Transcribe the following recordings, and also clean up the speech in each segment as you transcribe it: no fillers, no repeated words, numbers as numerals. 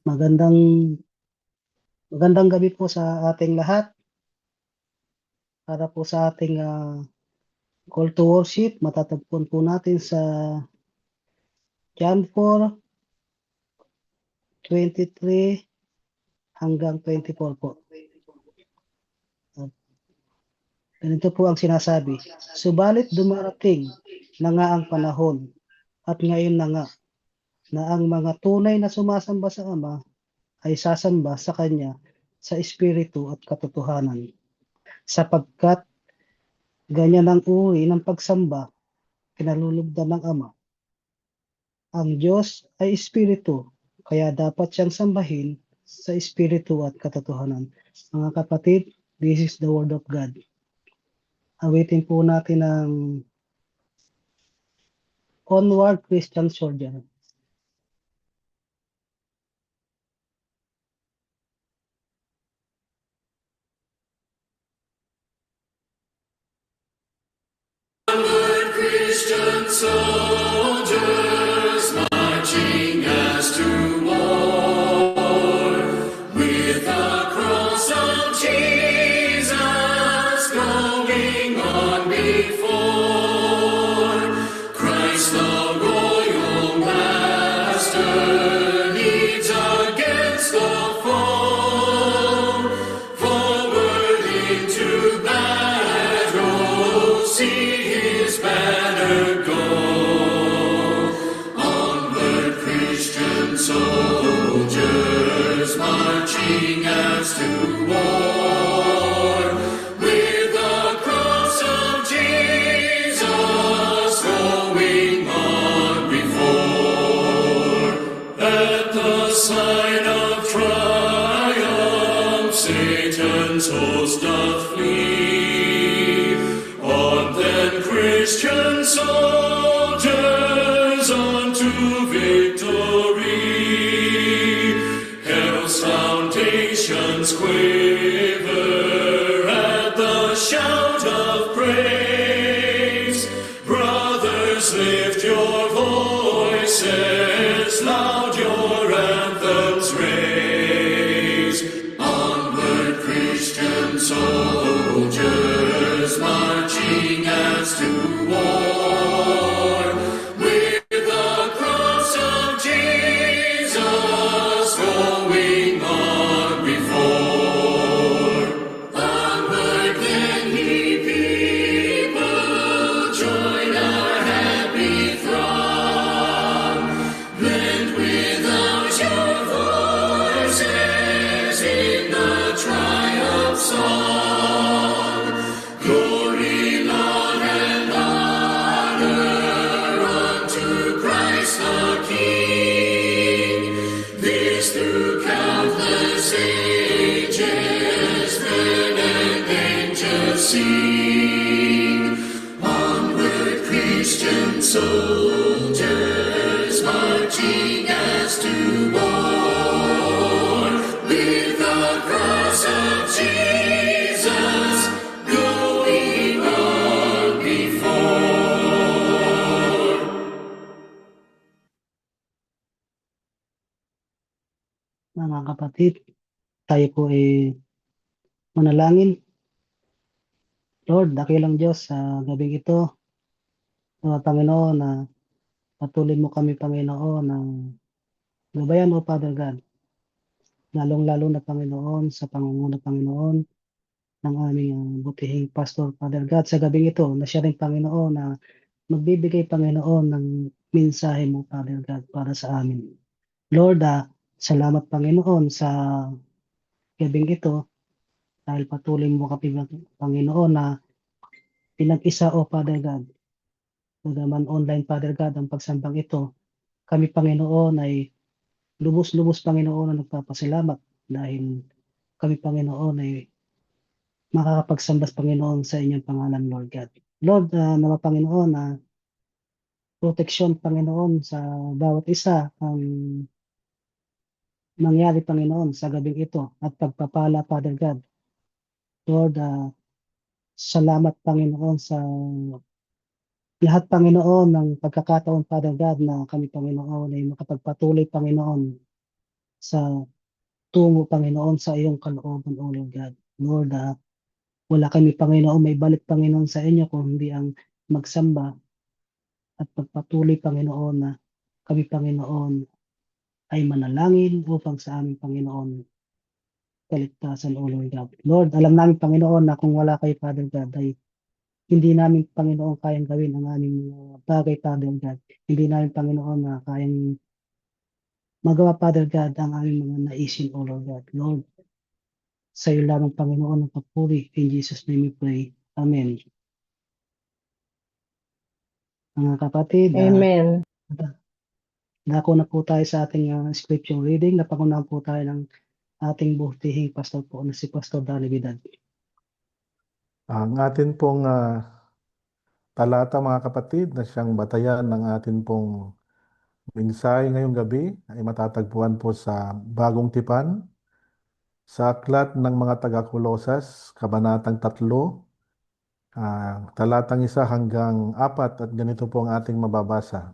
Magandang gabi po sa ating lahat. Para po sa ating, call to worship matatagpuan po natin sa John 4:23 hanggang 24 po. At ganito po ang sinasabi, "Subalit dumarating na nga ang panahon, at ngayon na nga, na ang mga tunay na sumasamba sa Ama ay sasamba sa Kanya sa espiritu at katotohanan. Sapagkat ganyan ang uri ng pagsamba kinalulugdan ng Ama. Ang Diyos ay espiritu, kaya dapat siyang sambahin sa espiritu at katotohanan." Mga kapatid, this is the word of God. Awitin po natin ang Onward Christian Soldier. Onward, Christian soldiers, marching as to war, with the cross of Jesus going on before. Christ the royal master leads against the foe, forward into battle, see his banner go. Onward, Christian soldiers, marching as to war, with the cross of Jesus going on before. At the sign of triumph, Satan's host doth flee. On then, Christian soldiers, unto victory. Hell's foundations quaver at the shout of praise. Brothers, lift your voices, loud your anthems raise. Onward, Christian soldiers, marching as to war, with the cross of Jesus going on before. Onward then, ye people, join our happy throng, blend without your voices in the triumph song. Glory, Lord, and honor unto Christ the King. This through countless ages, men and angels sing. Onward, Christian soldiers, marching as to war, with the cross of Jesus going on before. Mga kapatid, tayo po ay manalangin. Lord, dakilang Diyos, sa gabing ito, Panginoon, na patuloy mo kami, Panginoon, ng gabayan, O Father God. Lalong-lalo na, Panginoon, sa pangunguna, Panginoon, ng aming butihing Pastor, Father God, sa gabing ito, na siya rin, Panginoon, na magbibigay, Panginoon, ng mensahe mo, Father God, para sa amin. Lord, salamat, Panginoon, sa gabing ito, dahil patuloy mo kami, Panginoon, na pinag-isa, O Father God. Bagaman online, Father God, ang pagsambang ito, kami, Panginoon, ay lubos-lubos, Panginoon, na nagpapasalamat dahil kami, Panginoon, ay makakapagsambas, Panginoon, sa inyong pangalan, Lord God. Lord, nawa, Panginoon, na proteksyon, Panginoon, sa bawat isa ang mangyari, Panginoon, sa gabing ito, at pagpapala, Father God. Lord, salamat, Panginoon, sa lahat, Panginoon, ng pagkakataon, Father God, na kami, Panginoon, ay makapagpatuloy, Panginoon, sa tungo, Panginoon, sa iyong kalooban, O Lord God. Lord, wala kami, Panginoon, may balik, Panginoon, sa inyo kung hindi ang magsamba at pagpatuloy, Panginoon, na kami, Panginoon, ay manalangin upang sa aming, Panginoon, kaligtasan, O Lord God. Lord, alam namin, Panginoon, na kung wala kay Father God, ay hindi namin, Panginoon, kayang gawin ang aming mga bagay, Father God. Hindi namin, Panginoon, na kayang magawa, Father God, ang aming mga naisin, O Lord God. Lord, sa iyo lamang, Panginoon, ang papuri. In Jesus' name we pray. Amen. Mga kapatid, Amen. dako na po tayo sa ating scripture reading. Napangunahan po tayo ng ating buhtihing pastor po na si Pastor Danny Vidal. Ang atin pong talata, mga kapatid, na siyang batayan ng atin pong mensahe ngayong gabi ay matatagpuan po sa Bagong Tipan, sa aklat ng mga taga-Kolosas, Kabanatang 3, talatang 1 hanggang 4, at ganito po ang ating mababasa.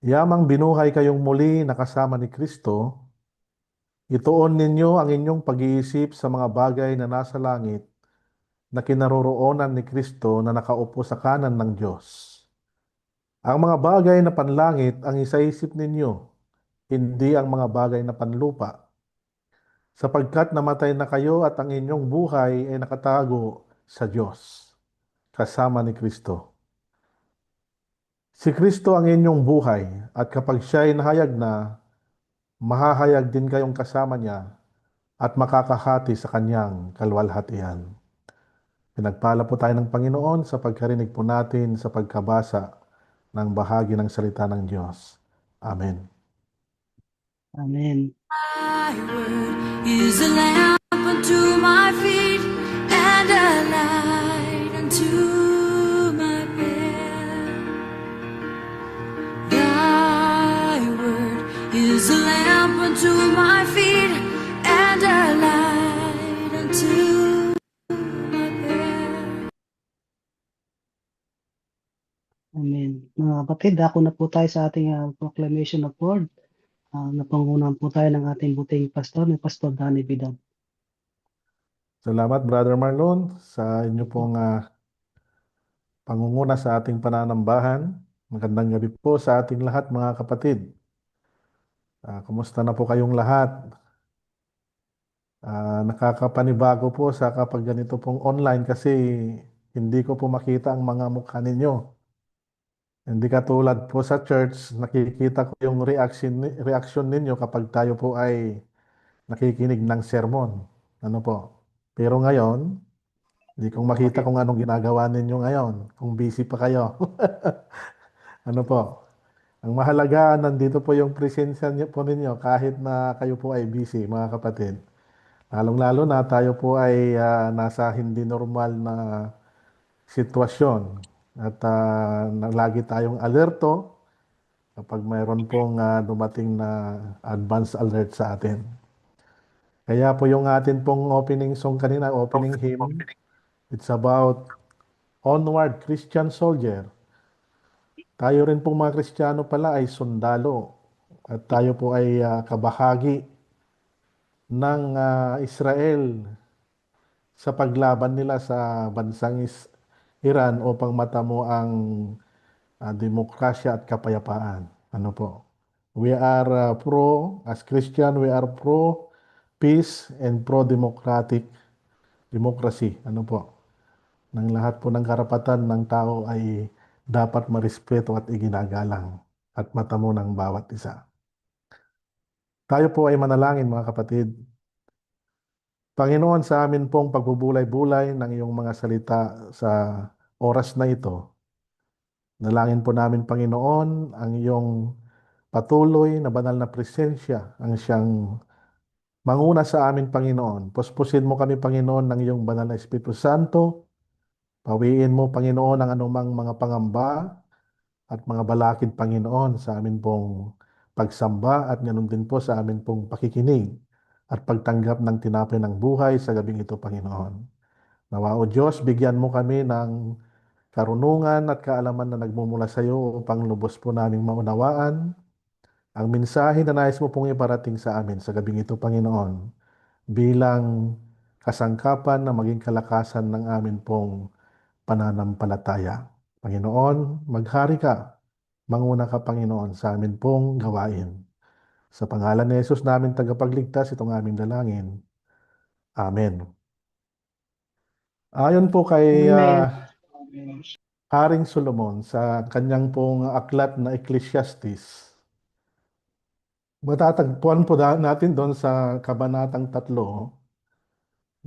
Yamang binuhay kayong muli na kasama ni Kristo, ituon ninyo ang inyong pag-iisip sa mga bagay na nasa langit na kinaroroonan ni Kristo na nakaupo sa kanan ng Diyos. Ang mga bagay na panlangit ang isaisip ninyo, hindi ang mga bagay na panlupa, sapagkat namatay na kayo at ang inyong buhay ay nakatago sa Diyos, kasama ni Kristo. Si Kristo ang inyong buhay, at kapag siya ay nahayag na, mahahayag din kayong kasama niya at makakahati sa kanyang kalwalhatian. Pinagpala po tayo ng Panginoon sa pagkarinig po natin sa pagkabasa ng bahagi ng salita ng Diyos. Amen. Amen. Thy word is a lamp unto my feet and a light unto my path. Thy word is a lamp unto my feet and a light unto my path. Amen. Mga kapatid, dako na po tayo sa ating proclamation of word. Napangunahan po tayo ng ating buting pastor, ni Pastor Danny Vidal. Salamat, Brother Marlon, sa inyo pong pangunguna sa ating pananambahan. Magandang gabi po sa ating lahat, mga kapatid. Kumusta na po kayong lahat? Nakakapanibago po sa kapag ganito pong online kasi hindi ko po makita ang mga mukha ninyo. Hindi katulad po sa church, nakikita ko yung reaction ninyo kapag tayo po ay nakikinig ng sermon. Ano po? Pero ngayon, hindi kong makita kung anong ginagawa ninyo ngayon, kung busy pa kayo. Ano po? Ang mahalaga, nandito po yung presensya niyo po ninyo kahit na kayo po ay busy, mga kapatid. Lalong-lalo na tayo po ay nasa hindi normal na sitwasyon at lagi tayong alerto kapag mayroon pong dumating na advance alert sa atin. Kaya po yung atin pong opening song kanina, opening hymn, it's about Onward Christian Soldier. Tayo rin pong mga Kristiyano pala ay sundalo at tayo po ay kabahagi ng Israel sa paglaban nila sa bansang Iran upang matamo ang demokrasya at kapayapaan. Ano po? We are as Christian, we are pro peace and pro democracy. Ano po? Ng lahat po ng karapatan ng tao ay dapat marespeto at iginagalang at matamo ng bawat isa. Tayo po ay manalangin, mga kapatid. Panginoon, sa amin pong pagbubulay-bulay ng iyong mga salita sa oras na ito, nalangin po namin, Panginoon, ang iyong patuloy na banal na presensya, ang siyang manguna sa amin, Panginoon. Puspusin mo kami, Panginoon, ng iyong banal na Espiritu Santo. Pawiin mo, Panginoon, ang anumang mga pangamba at mga balakid, Panginoon, sa amin pong pagsamba at ganoon din po sa amin pong pakikinig at pagtanggap ng tinapay ng buhay sa gabing ito, Panginoon. Nawa, O Diyos, bigyan mo kami ng karunungan at kaalaman na nagmumula sa iyo upang lubos po naming maunawaan ang mensahe na nais mo pong iparating sa amin sa gabing ito, Panginoon, bilang kasangkapan na maging kalakasan ng amin pong pananampalataya. Panginoon, maghari ka. Manguna ka, Panginoon, sa amin pong gawain. Sa pangalan ni Jesus namin tagapagligtas, itong aming dalangin. Amen. Ayon po kay Amen. Haring Solomon sa kanyang pong aklat na Ecclesiastes, matatagpuan po natin doon sa Kabanatang 3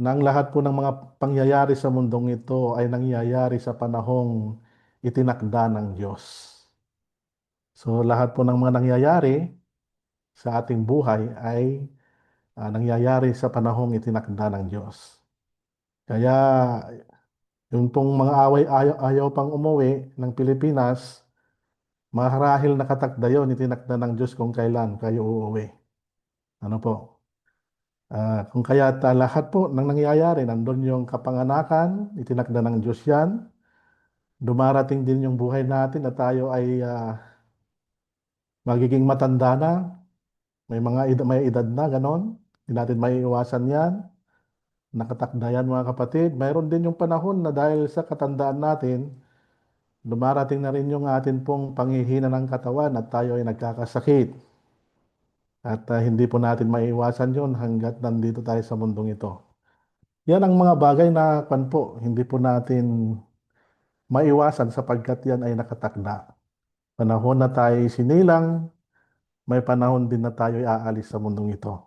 na ang lahat po ng mga pangyayari sa mundong ito ay nangyayari sa panahong itinakda ng Diyos. So lahat po ng mga nangyayari sa ating buhay ay nangyayari sa panahong itinakda ng Diyos. Kaya yung pong mga ayaw pang umuwi ng Pilipinas, marahil nakatakda yun, itinakda ng Diyos kung kailan kayo uuwi. Ano po? Kung kaya lahat po ng nangyayari, nandun yung kapanganakan, itinakda ng Diyos yan. Dumarating din yung buhay natin na tayo ay magiging matanda na, may edad na, ganon. Hindi natin maiiwasan yan. Nakatakda yan mga kapatid. Mayroon din yung panahon na dahil sa katandaan natin, dumarating na rin yung atin pong panghihina ng katawan at tayo ay nagkakasakit. At hindi po natin maiiwasan yun hanggat nandito tayo sa mundong ito. Yan ang mga bagay na hindi po natin maiwasan sapagkat yan ay nakatakda. Panahon na tayo sinilang, may panahon din na tayo ay aalis sa mundong ito.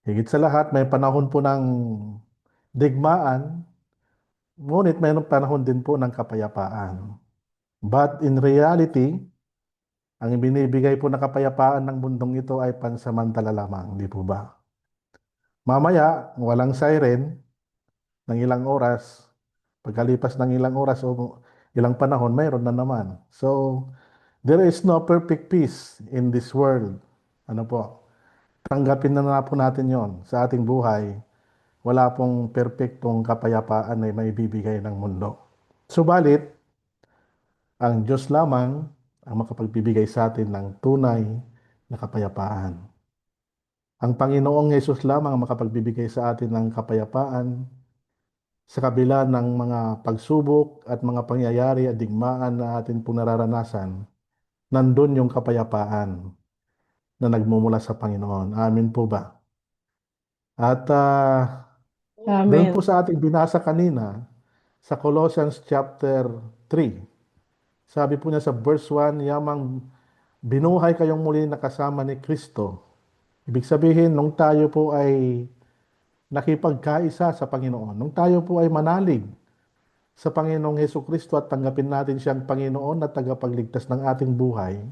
Higit sa lahat, may panahon po ng digmaan, ngunit may panahon din po ng kapayapaan. But in reality, ang binibigay po na kapayapaan ng mundong ito ay pansamantala lamang, di po ba? Mamaya, walang siren ng ilang oras. Pagkalipas ng ilang oras o ilang panahon, mayroon na naman. So, there is no perfect peace in this world. Ano po? Tanggapin na po natin yon sa ating buhay. Wala pong perpektong kapayapaan na may bibigay ng mundo. Subalit, ang Diyos lamang ang makapagbibigay sa atin ng tunay na kapayapaan. Ang Panginoong Yesus lamang ang makapagbibigay sa atin ng kapayapaan sa kabila ng mga pagsubok at mga pangyayari at digmaan na atin pong nararanasan. Nandun yung kapayapaan na nagmumula sa Panginoon. Amin po ba? At doon Amen. po sa ating binasa kanina, sa Colossians chapter 3, sabi po niya sa verse 1, yamang binuhay kayong muli na kasama ni Kristo. Ibig sabihin, nung tayo po ay nakipagkaisa sa Panginoon, nung tayo po ay manalig sa Panginoong Hesus Kristo at tanggapin natin siyang Panginoon at tagapagligtas ng ating buhay,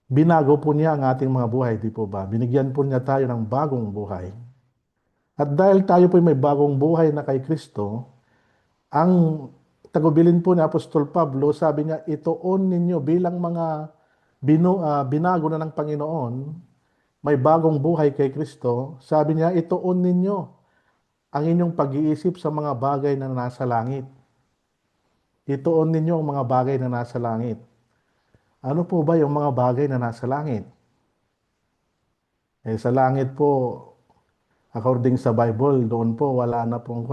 binago po niya ang ating mga buhay, di po ba? Binigyan po niya tayo ng bagong buhay. At dahil tayo po may bagong buhay na kay Kristo, ang tagubilin po ni Apostol Pablo, sabi niya, ituon ninyo bilang mga binago na ng Panginoon, may bagong buhay kay Kristo, sabi niya, ituon ninyo ang inyong pag-iisip sa mga bagay na nasa langit. Ituon ninyo ang mga bagay na nasa langit. Ano po ba yung mga bagay na nasa langit? Sa langit po, according sa Bible, doon po wala na pong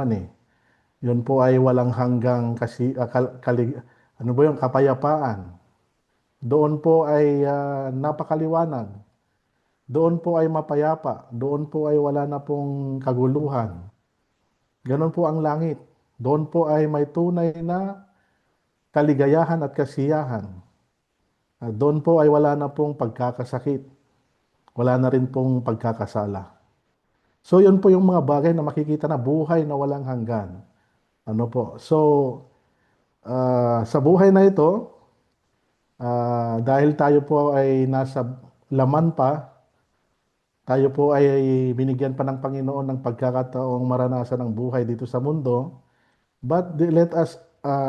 Yun po ay walang hanggang kapayapaan. Doon po ay napakaliwanag. Doon po ay mapayapa. Doon po ay wala na pong kaguluhan. Ganon po ang langit. Doon po ay may tunay na kaligayahan at kasiyahan. Doon po ay wala na pong pagkakasakit. Wala na rin pong pagkakasala. So yun po yung mga bagay na makikita na buhay na walang hanggan. Ano po? So, sa buhay na ito, dahil tayo po ay nasa laman pa, tayo po ay binigyan pa ng Panginoon ng pagkakataong maranasan ng buhay dito sa mundo, but let us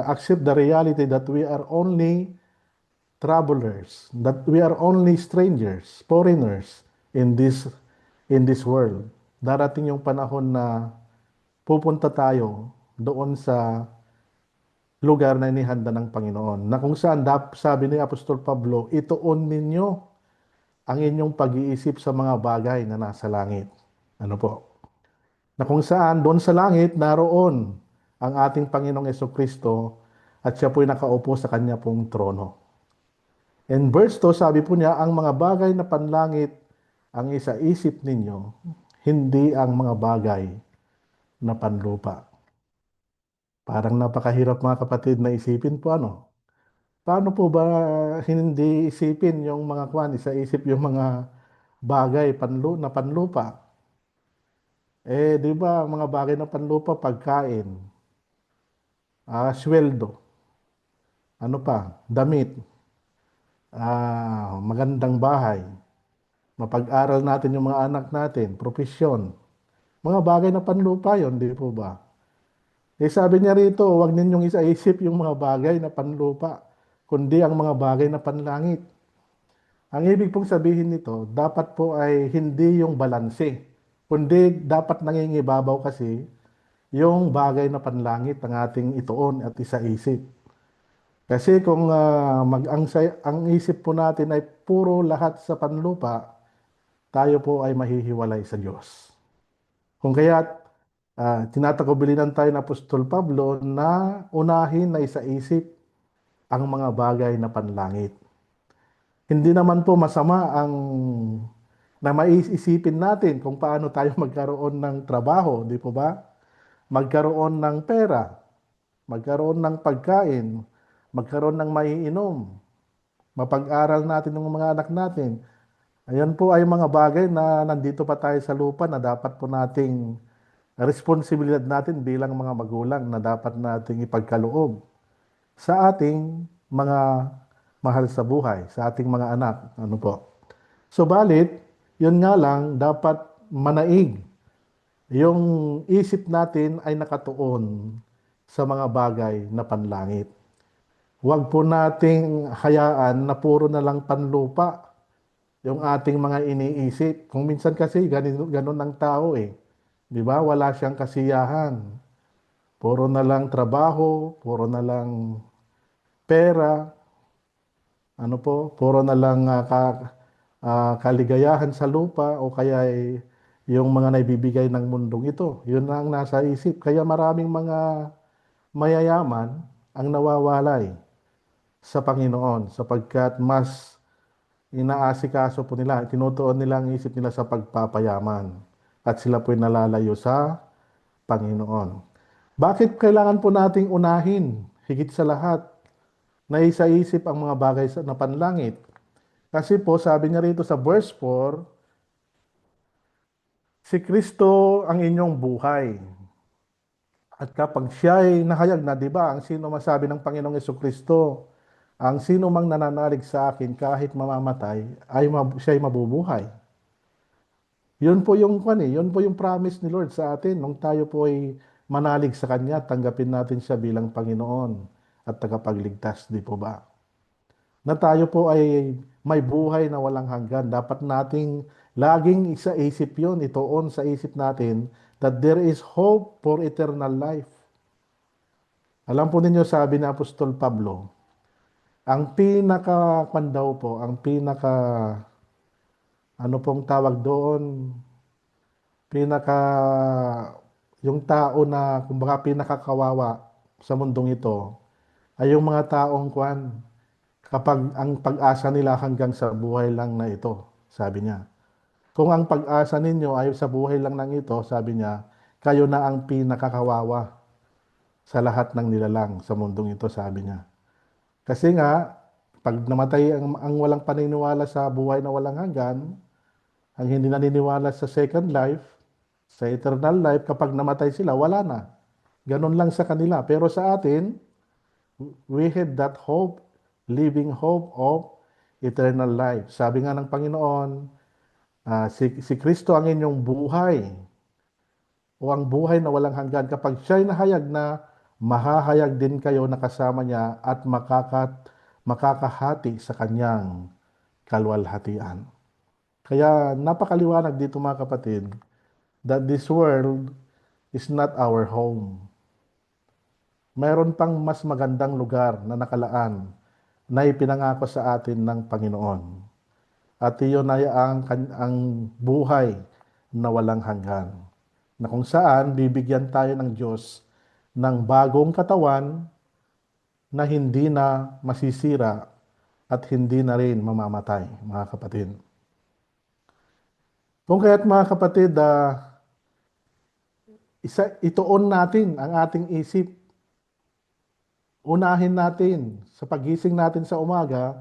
accept the reality that we are only travelers, that we are only strangers, foreigners in this world. Darating yung panahon na pupunta tayo doon sa lugar na inihanda ng Panginoon, na kung saan sabi ni Apostol Pablo, ituon ninyo ang inyong pag-iisip sa mga bagay na nasa langit. Ano po? Na kung saan doon sa langit naroon ang ating Panginoong Kristo at siya po'y nakaupo sa kanya pong trono. And verse 2, sabi po niya, ang mga bagay na panlangit ang isa-isip ninyo, hindi ang mga bagay na panlupa. Parang napakahirap mga kapatid na isipin po ano. Paano po ba hindi isipin yung mga kwan, isa-isip yung mga bagay na panlupa? Di ba ang mga bagay na panlupa, pagkain, sweldo, ano pa, damit, magandang bahay, mapag-aral natin yung mga anak natin, propesyon. Mga bagay na panlupa yon, di po ba? Sabi niya rito, huwag ninyong isaisip yung mga bagay na panlupa, kundi ang mga bagay na panlangit. Ang ibig pong sabihin nito, dapat po ay hindi yung balanse, kundi dapat nangingibabaw kasi yung bagay na panlangit ang ating ituon at isaisip. Kasi kung ang isip po natin ay puro lahat sa panlupa, tayo po ay mahihiwalay sa Diyos. Kung kaya't tinatagubilinan tayo ng Apostol Pablo na unahin na isaisip ang mga bagay na panlangit. Hindi naman po masama na maiisipin natin kung paano tayo magkaroon ng trabaho, di po ba? Magkaroon ng pera, magkaroon ng pagkain, magkaroon ng maiinom, mapag-aral natin ng mga anak natin. Ayan po ay mga bagay na nandito pa tayo sa lupa na dapat po nating responsibilidad natin bilang mga magulang na dapat nating ipagkaloob sa ating mga mahal sa buhay, sa ating mga anak. Ano po? Subalit, yun nga lang, dapat manaig. Yung isip natin ay nakatuon sa mga bagay na panlangit. Huwag po nating hayaan na puro na lang panlupa yung ating mga iniisip. Kung minsan kasi ganun ang tao eh. Di ba? Wala siyang kasiyahan. Puro na lang trabaho, puro na lang pera, ano po, puro na lang kaligayahan sa lupa o kaya yung mga naibibigay ng mundong ito. Yun na ang nasa isip. Kaya maraming mga mayayaman ang nawawalay sa Panginoon sapagkat mas inaasikaso po nila, tinutuon nila ang isip nila sa pagpapayaman at sila po'y nalalayo sa Panginoon. Bakit kailangan po nating unahin higit sa lahat na isaisip ang mga bagay na panlangit? Kasi po sabi niya rito sa verse 4, si Kristo ang inyong buhay. At kapag siya ay nahayag na, di ba, ang sino masabi ng Panginoong Kristo, ang sino mang nananalig sa akin kahit mamamatay, siya ay mabubuhay. Yun po yung yun po yung promise ni Lord sa atin nung tayo po ay manalig sa Kanya, tanggapin natin siya bilang Panginoon at tagapagligtas, di po ba? Na tayo po ay may buhay na walang hanggan. Dapat nating laging isaisip yun, ituon sa isip natin that there is hope for eternal life. Alam po ninyo, sabi ni Apostol Pablo, ang pinaka-pandaw po, ang ano pong tawag doon, yung tao na, kumbaga pinakakawawa sa mundong ito, ay yung mga taong kapag ang pag-asa nila hanggang sa buhay lang na ito, sabi niya. Kung ang pag-asa ninyo ay sa buhay lang ng ito, sabi niya, kayo na ang pinakakawawa sa lahat ng nilalang sa mundong ito, sabi niya. Kasi nga, pag namatay ang walang paniniwala sa buhay na walang hanggan, ang hindi naniniwala sa second life, sa eternal life, kapag namatay sila, wala na. Ganun lang sa kanila. Pero sa atin, we have that hope, living hope of eternal life. Sabi nga ng Panginoon, si Kristo ang inyong buhay o ang buhay na walang hanggan. Kapag siya'y nahayag na, mahahayag din kayo na kasama niya at makakahati sa kanyang kalwalhatian. Kaya napakaliwanag dito mga kapatid that this world is not our home. Mayroon pang mas magandang lugar na nakalaan na ipinangako sa atin ng Panginoon. at iyon ay ang buhay na walang hanggan. Na kung saan bibigyan tayo ng Diyos ng bagong katawan na hindi na masisira at hindi na rin mamamatay, mga kapatid. Kung kaya't mga kapatid, ituon natin ang ating isip. Unahin natin sa pagising natin sa umaga,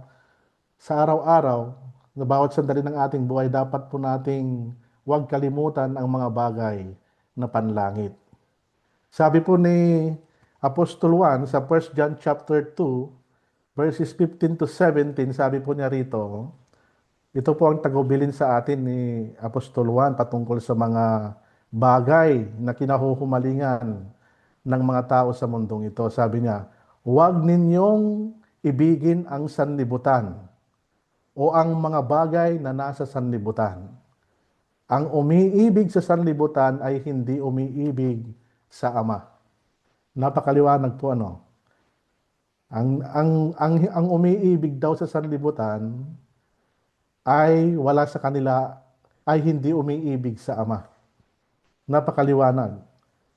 sa araw-araw, na bawat sandali ng ating buhay, dapat po nating huwag kalimutan ang mga bagay na panlangit. Sabi po ni Apostol Juan sa 1 John chapter 2, verses 15 to 17, sabi po niya rito, ito po ang tagubilin sa atin ni Apostol Juan patungkol sa mga bagay na kinahuhumalingan ng mga tao sa mundong ito. Sabi niya, huwag ninyong ibigin ang sanlibutan o ang mga bagay na nasa sanlibutan. Ang umiibig sa sanlibutan ay hindi umiibig sa Ama. Napakaliwanag po ano. Ang umiibig daw sa sanlibutan ay wala sa kanila, ay hindi umiibig sa Ama. Napakaliwanag.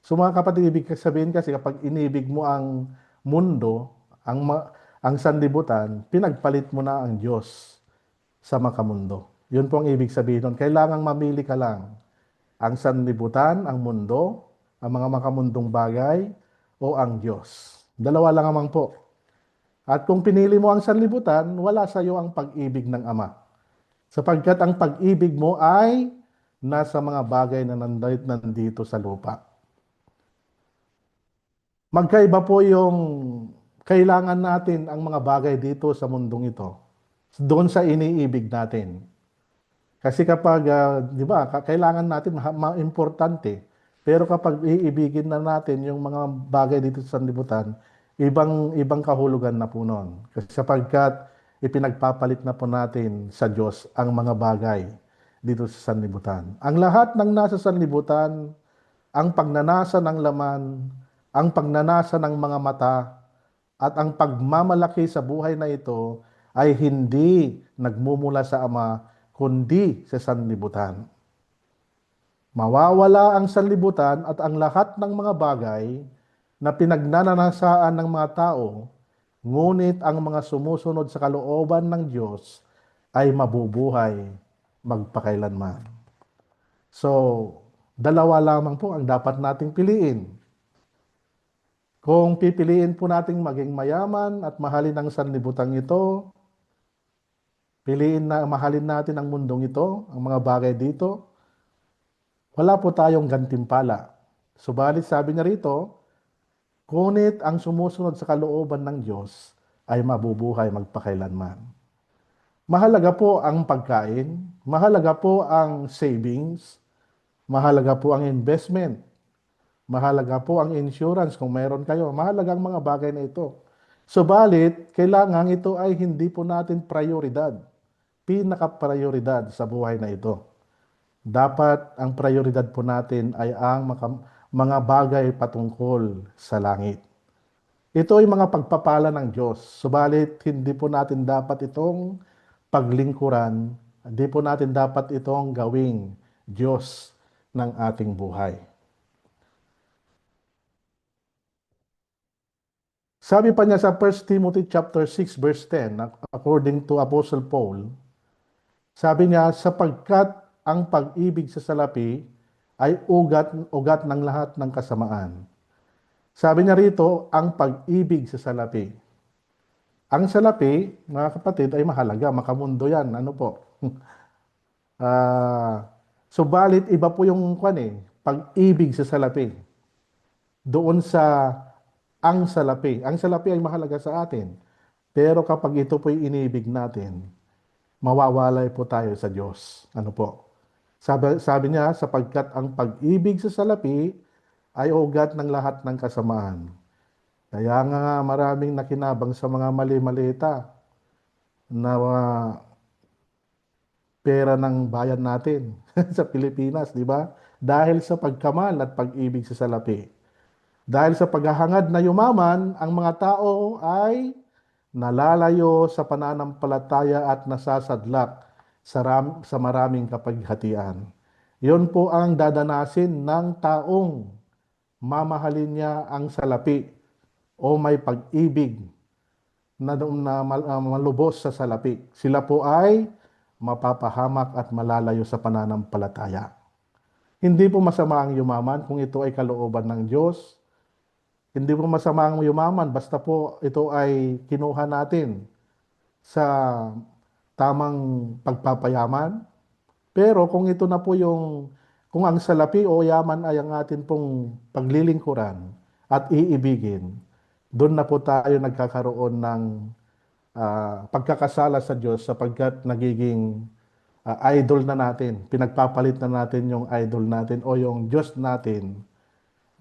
So mga kapatid, ibig sabihin kasi kapag inibig mo ang mundo, ang sanlibutan, pinagpalit mo na ang Diyos sa makamundo. Yun po ang ibig sabihin nun. Kailangang mamili ka lang. Ang sanlibutan, ang mundo, ang mga makamundong bagay, o ang Diyos. Dalawa lang naman po. At kung pinili mo ang sanlibutan, wala sa iyo ang pag-ibig ng Ama. Sapagkat ang pag-ibig mo ay nasa mga bagay na nandito sa lupa. Magkaiba po yung kailangan natin ang mga bagay dito sa mundong ito. Doon sa iniibig natin. Kasi kapag, di ba, kailangan natin importante. Pero kapag iibigin na natin yung mga bagay dito sa sanlibutan, ibang kahulugan na po noon. Kasi sapagkat ipinagpapalit na po natin sa Diyos ang mga bagay dito sa sanlibutan. Ang lahat ng nasa sanlibutan, ang pagnanasa ng laman, ang pagnanasa ng mga mata, at ang pagmamalaki sa buhay na ito ay hindi nagmumula sa Ama, kundi sa sanlibutan. Mawawala ang sanlibutan at ang lahat ng mga bagay na pinagnanasaan ng mga tao, ngunit ang mga sumusunod sa kalooban ng Diyos ay mabubuhay magpakailanman. So, dalawa lamang po ang dapat nating piliin. Kung pipiliin po nating maging mayaman at mahalin ang sanlibutan ito, piliin na mahalin natin ang mundong ito, ang mga bagay dito, wala po tayong gantimpala. Subalit sabi niya rito, ngunit ang sumusunod sa kalooban ng Diyos ay mabubuhay magpakailanman. Mahalaga po ang pagkain, mahalaga po ang savings, mahalaga po ang investment, mahalaga po ang insurance kung mayroon kayo, mahalaga ang mga bagay na ito. Subalit, kailangan ito ay hindi po natin prioridad, pinaka-prioridad sa buhay na ito. Dapat ang prioridad po natin ay ang mga bagay patungkol sa langit. Ito ay mga pagpapala ng Diyos. Subalit, hindi po natin dapat itong paglingkuran, hindi po natin dapat itong gawing Diyos ng ating buhay. Sabi pa niya sa 1 Timothy chapter 6 verse 10, according to Apostle Paul, sabi niya, sapagkat ang pag-ibig sa salapi ay ugat ng lahat ng kasamaan. Sabi niya rito, ang pag-ibig sa salapi. Ang salapi, mga kapatid, ay mahalaga, makamundo yan. Ano po? Subalit, iba po yung pag-ibig sa salapi. Doon sa ang salapi. Ang salapi ay mahalaga sa atin. Pero kapag ito po'y inibig natin, mawawalay po tayo sa Diyos. Ano po? Sabi niya, sapagkat ang pag-ibig sa salapi ay ugat ng lahat ng kasamaan. Kaya nga maraming nakinabang sa mga mali-malita na pera ng bayan natin sa Pilipinas, di ba? Dahil sa pagkamal at pag-ibig sa salapi. Dahil sa paghahangad na yumaman, ang mga tao ay nalalayo sa pananampalataya at nasasadlak sa maraming kapaghatian. Yun po ang dadanasin ng taong mamahalin niya ang salapi o may pag-ibig na malubos sa salapi. Sila po ay mapapahamak at malalayo sa pananampalataya. Hindi po masama ang yumaman kung ito ay kalooban ng Diyos. Hindi po masama ang yumaman basta po ito ay kinuha natin sa tamang pagpapayaman. Pero kung ito na po kung ang salapi o yaman ay ang atin pong paglilingkuran at iibigin, doon na po tayo nagkakaroon ng pagkakasala sa Diyos sapagkat nagiging idol na natin. Pinagpapalit na natin yung idol natin o yung Diyos natin.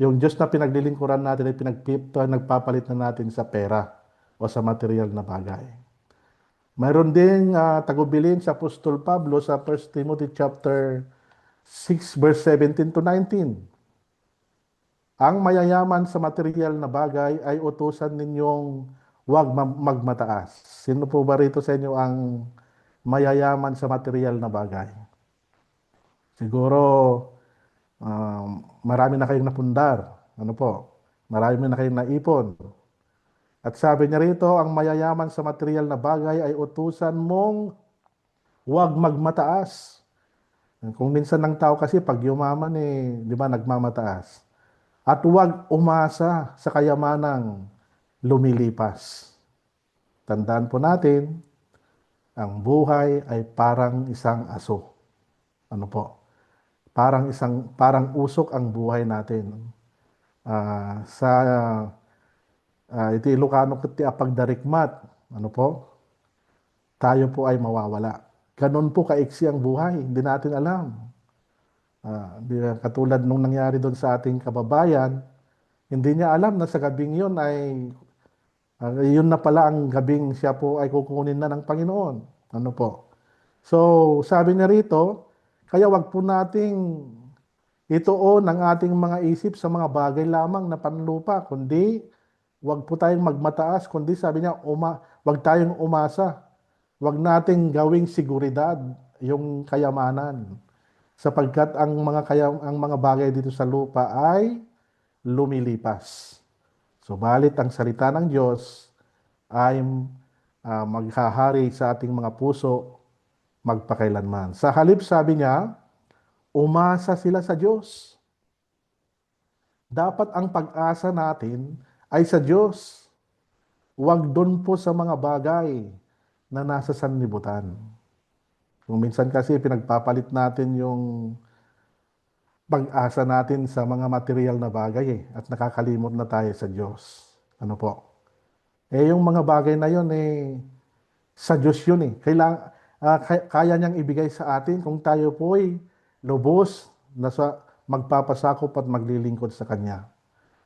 Yung Diyos na pinaglilingkuran natin ay nagpapalit na natin sa pera o sa material na bagay. Mayroon ding tagubilin sa Apostol Pablo sa 1 Timothy chapter 6 verse 17 to 19. Ang mayayaman sa material na bagay ay utusan ninyong huwag magmataas. Sino po ba rito sa inyo ang mayayaman sa material na bagay? Siguro marami na kayong napundar. Ano po? Marami na kayong naipon. At sabi niya rito, ang mayayaman sa material na bagay ay utusan mong huwag magmataas. Kung minsan ng tao kasi pag yumaman di ba, nagmamataas. At huwag umasa sa kayamanang lumilipas. Tandaan po natin, ang buhay ay parang isang aso. Ano po? Parang usok ang buhay natin. Iti Ilocano ti apagdarikmat. Ano po? Tayo po ay mawawala. Ganon po kaiksi ang buhay. Hindi natin alam. Katulad nung nangyari doon sa ating kababayan, hindi niya alam na sa gabing yun ay yun na pala ang gabing siya po ay kukunin na ng Panginoon. Ano po? So, sabi niya rito, kaya wag po nating ituon ang ating mga isip sa mga bagay lamang na panlupa, kundi wag po tayong magmataas, kundi sabi niya, wag tayong umasa. Wag nating gawing seguridad yung kayamanan. Sapagkat ang mga bagay dito sa lupa ay lumilipas. Subalit ang salita ng Diyos ay maghahari sa ating mga puso magpakailanman. Sa halip sabi niya, umasa sila sa Diyos. Dapat ang pag-asa natin ay sa Diyos. Huwag doon po sa mga bagay na nasa sanlibutan. Kung minsan kasi pinagpapalit natin yung pag-asa natin sa mga material na bagay at nakakalimot na tayo sa Diyos. Ano po? Yung mga bagay na yun sa Diyos yun kaya niyang ibigay sa atin kung tayo po ay lubos na magpapasakop at maglilingkod sa Kanya.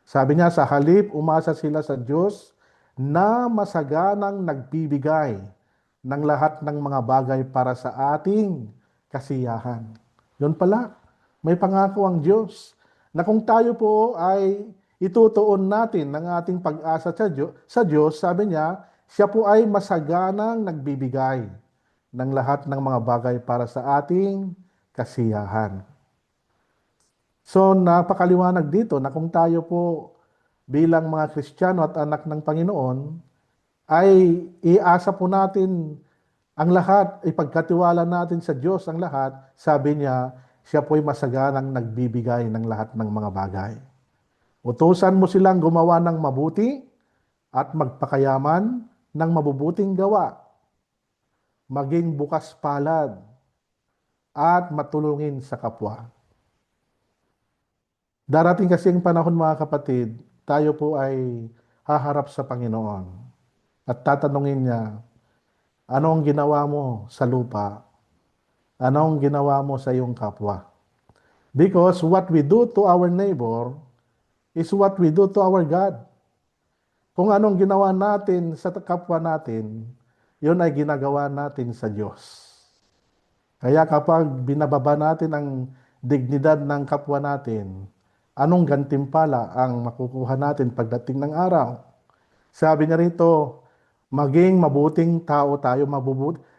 Sabi niya, sa halip, umasa sila sa Diyos na masaganang nagbibigay ng lahat ng mga bagay para sa ating kasiyahan. Yun pala, may pangako ang Diyos na kung tayo po ay itutuon natin ng ating pag-asa sa Diyos, sabi niya, siya po ay masaganang nagbibigay ng lahat ng mga bagay para sa ating kasiyahan. So, napakaliwanag dito na kung tayo po bilang mga Kristiyano at anak ng Panginoon, ay iasa po natin ang lahat, ipagkatiwala natin sa Diyos ang lahat, sabi niya, siya po'y masaganang nagbibigay ng lahat ng mga bagay. Utusan mo silang gumawa ng mabuti at magpakayaman ng mabubuting gawa, maging bukas palad at matulungin sa kapwa. Darating kasi ang panahon mga kapatid, tayo po ay haharap sa Panginoon at tatanungin niya, anong ginawa mo sa lupa? Anong ginawa mo sa iyong kapwa? Because what we do to our neighbor is what we do to our God. Kung anong ginawa natin sa kapwa natin, yun ay ginagawa natin sa Diyos. Kaya kapag binababa natin ang dignidad ng kapwa natin, anong gantimpala ang makukuha natin pagdating ng araw? Sabi niya rito, maging mabuting tao tayo,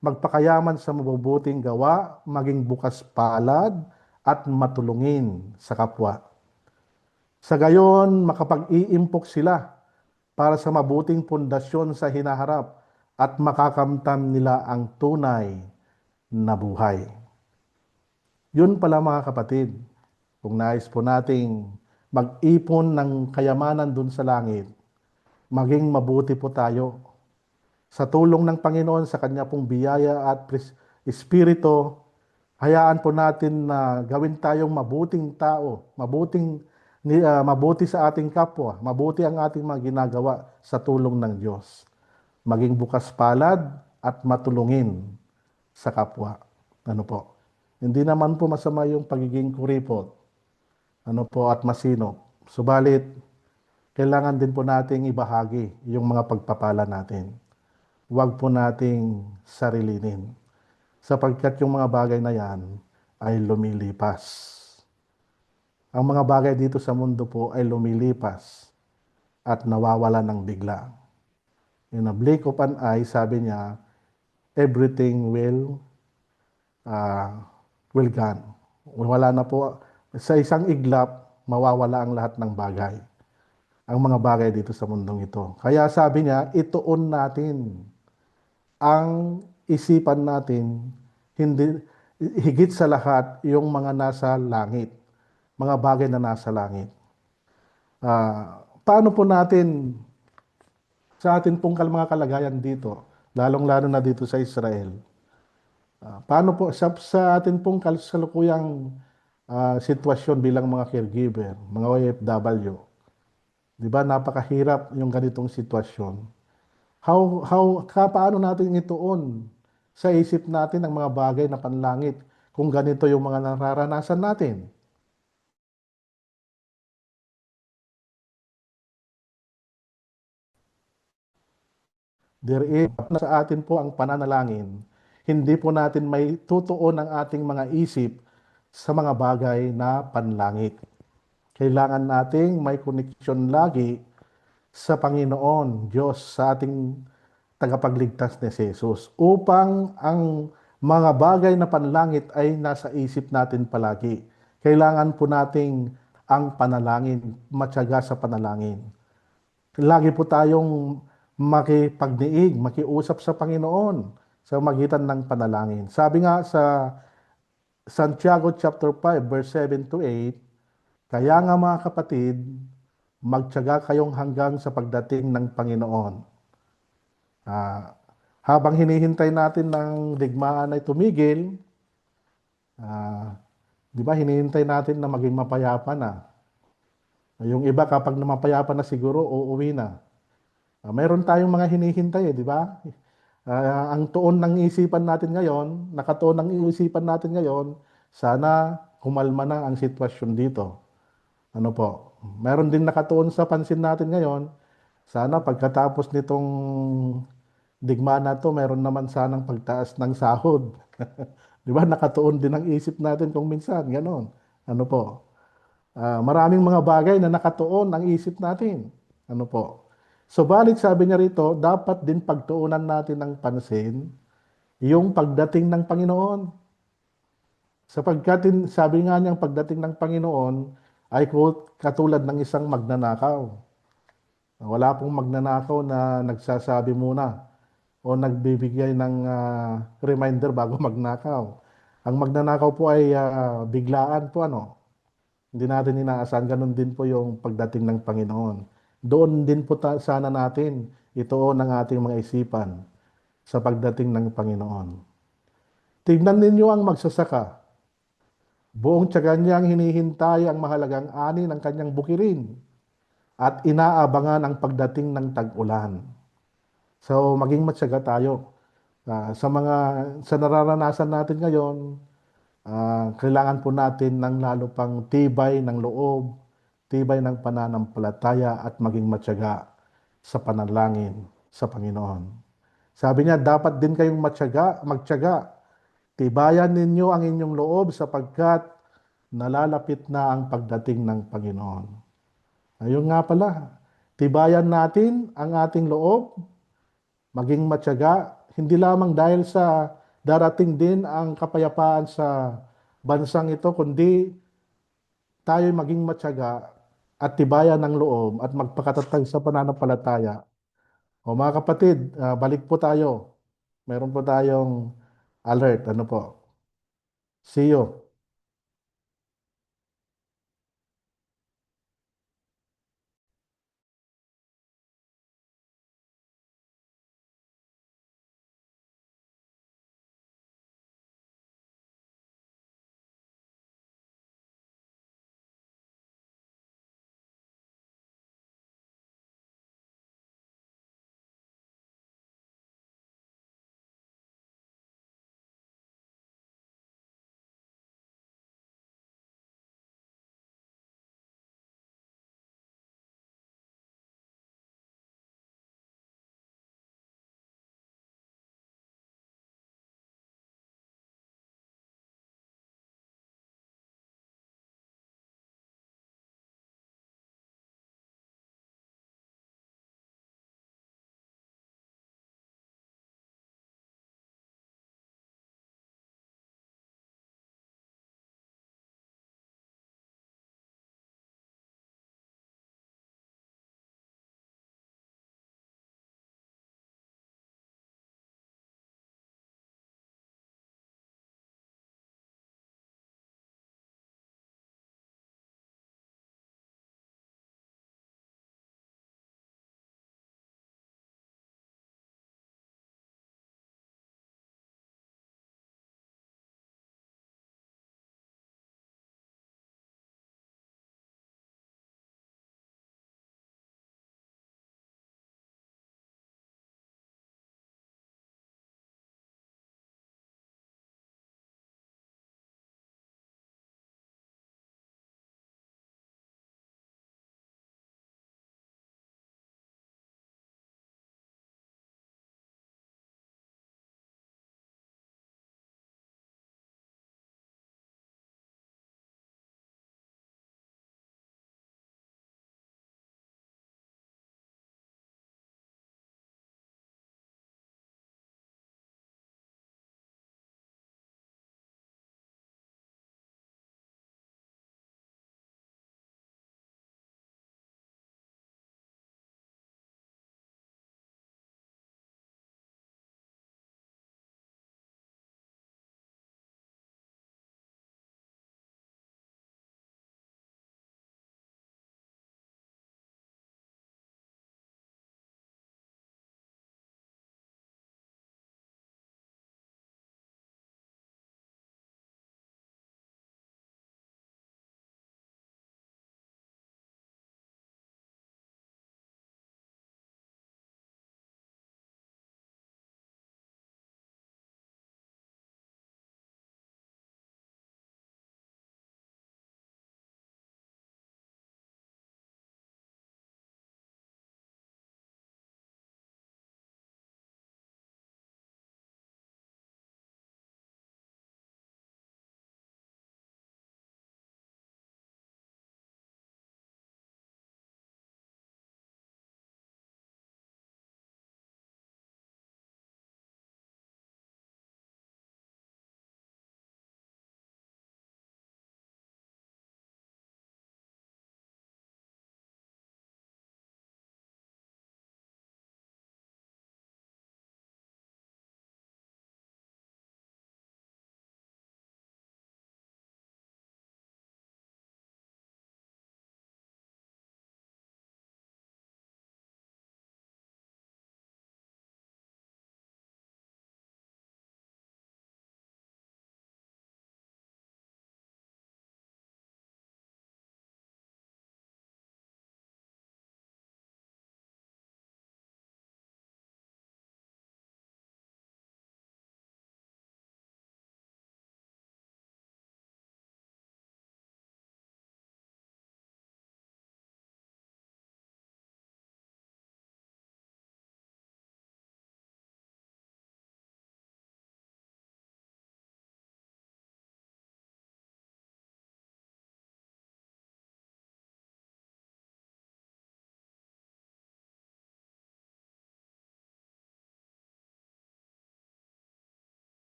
magpakayaman sa mabubuting gawa, maging bukas palad, at matulungin sa kapwa. Sa gayon, makapag-iimpok sila para sa mabuting pundasyon sa hinaharap at makakamtan nila ang tunay na buhay. Yun pala mga kapatid, kung nais po nating mag-ipon ng kayamanan dun sa langit, maging mabuti po tayo. Sa tulong ng Panginoon, sa Kanya pong biyaya at Espiritu, hayaan po natin na gawin tayong mabuting tao, mabuti sa ating kapwa, mabuti ang ating mga ginagawa sa tulong ng Diyos. Maging bukas palad at matulungin sa kapwa. Ano po? Hindi naman po masama yung pagiging kuripot, at masinop. Subalit, kailangan din po nating ibahagi yung mga pagpapala natin. Huwag po nating sarilinin. Sapagkat yung mga bagay na yan ay lumilipas. Ang mga bagay dito sa mundo po ay lumilipas at nawawala ng bigla. In a blink of an eye, sabi niya, everything will gone. Wala na po. Sa isang iglap, mawawala ang lahat ng bagay. Ang mga bagay dito sa mundong ito. Kaya sabi niya, ituon natin ang isipan natin, hindi higit sa lahat yung mga nasa langit, mga bagay na nasa langit. Paano po natin sa atin pong mga kalagayan dito, lalong-lalo na dito sa Israel, paano po sa atin pong kasalukuyang sitwasyon bilang mga caregiver, mga OFW, di ba napakahirap yung ganitong sitwasyon. Paano natin ituon sa isip natin ang mga bagay na panlangit kung ganito yung mga nararanasan natin? Sa atin po ang pananalangin, hindi po natin may tutuon ang ating mga isip sa mga bagay na panlangit. Kailangan nating may koneksyon lagi sa Panginoon, Diyos, sa ating tagapagligtas ni Jesus, upang ang mga bagay na panlangit ay nasa isip natin palagi. Kailangan po nating ang panalangin, matyaga sa panalangin. Lagi po tayong makipagdiig, makiusap sa Panginoon sa magitan ng panalangin. Sabi nga sa Santiago chapter 5 verse 7 to 8, kaya nga mga kapatid, magtiyaga kayong hanggang sa pagdating ng Panginoon. Habang hinihintay natin ng digmaan ay tumigil, di ba hinihintay natin na maging mapayapa na. Yung iba kapag mapayapa na siguro, uuwi na. Mayroon tayong mga hinihintay, di ba? Ang tuon ng isipan natin ngayon, nakatuon ng isipan natin ngayon, sana kumalma na ang sitwasyon dito. Ano po? Meron din nakatuon sa pansin natin ngayon, sana pagkatapos nitong digmaan na to, meron naman sanang pagtaas ng sahod. Di ba? Nakatuon din ang isip natin kung minsan, ganon. Ano po? Maraming mga bagay na nakatuon ang isip natin. Ano po? Subalit sabi niya rito, dapat din pagtuunan natin ng pansin yung pagdating ng Panginoon. Sapagkat sabi nga niya, pagdating ng Panginoon ay katulad ng isang magnanakaw. Wala pong magnanakaw na nagsasabi muna o nagbibigay ng reminder bago magnakaw. Ang magnanakaw po ay biglaan po, Hindi natin inaasahan. Ganun din po yung pagdating ng Panginoon. Doon din po sana natin ituon ang ating mga isipan sa pagdating ng Panginoon. Tignan ninyo ang magsasaka. Buong tiyaga niyang hinihintay ang mahalagang ani ng kanyang bukirin at inaabangan ang pagdating ng tag-ulan. So maging matyaga tayo. Sa nararanasan natin ngayon, kailangan po natin ng lalo pang tibay ng loob, tibay ng pananampalataya at maging matyaga sa panalangin sa Panginoon. Sabi niya, dapat din kayong magtiyaga. Tibayan ninyo ang inyong loob sapagkat nalalapit na ang pagdating ng Panginoon. Ayun nga pala, tibayan natin ang ating loob, maging matyaga, hindi lamang dahil sa darating din ang kapayapaan sa bansang ito, kundi tayo maging matyaga at tibayan ng loob at magpakatatag sa pananampalataya. O mga kapatid, balik po tayo. Meron po tayong alert. Ano po? See you.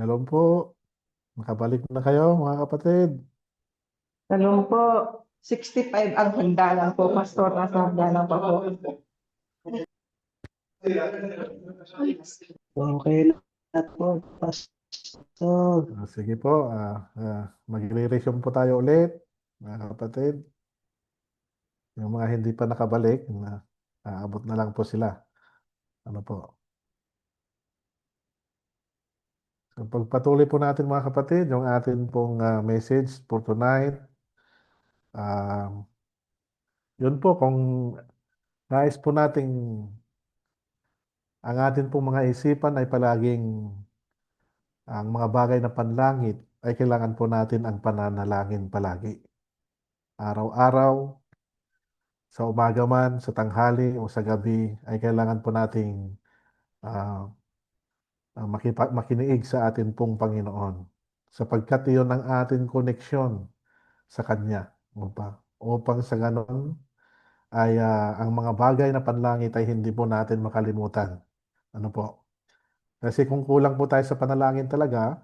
Shalom po. Nakabalik na kayo, mga kapatid. Tanong po, 65 ang handa lang po, Pastor. Nasa handa lang pa po. Okay na po, Pastor. Sige po, magre-resume po tayo ulit, mga kapatid. Yung mga hindi pa nakabalik, aabot na lang po sila. Ano po? So, pagpatuloy po natin, mga kapatid, yung atin pong message for tonight. Yun po, kung nais po nating ang atin pong mga isipan ay palaging ang mga bagay na panlangit, ay kailangan po natin ang pananalangin palagi. Araw-araw, sa umaga man, sa tanghali o sa gabi, ay kailangan po nating ah, makinig sa atin pong Panginoon. Sapagkat iyon ang ating koneksyon sa Kanya. Upang sa ganon ay ang mga bagay na panlangit ay hindi po natin makalimutan. Ano po? Kasi kung kulang po tayo sa panalangin talaga,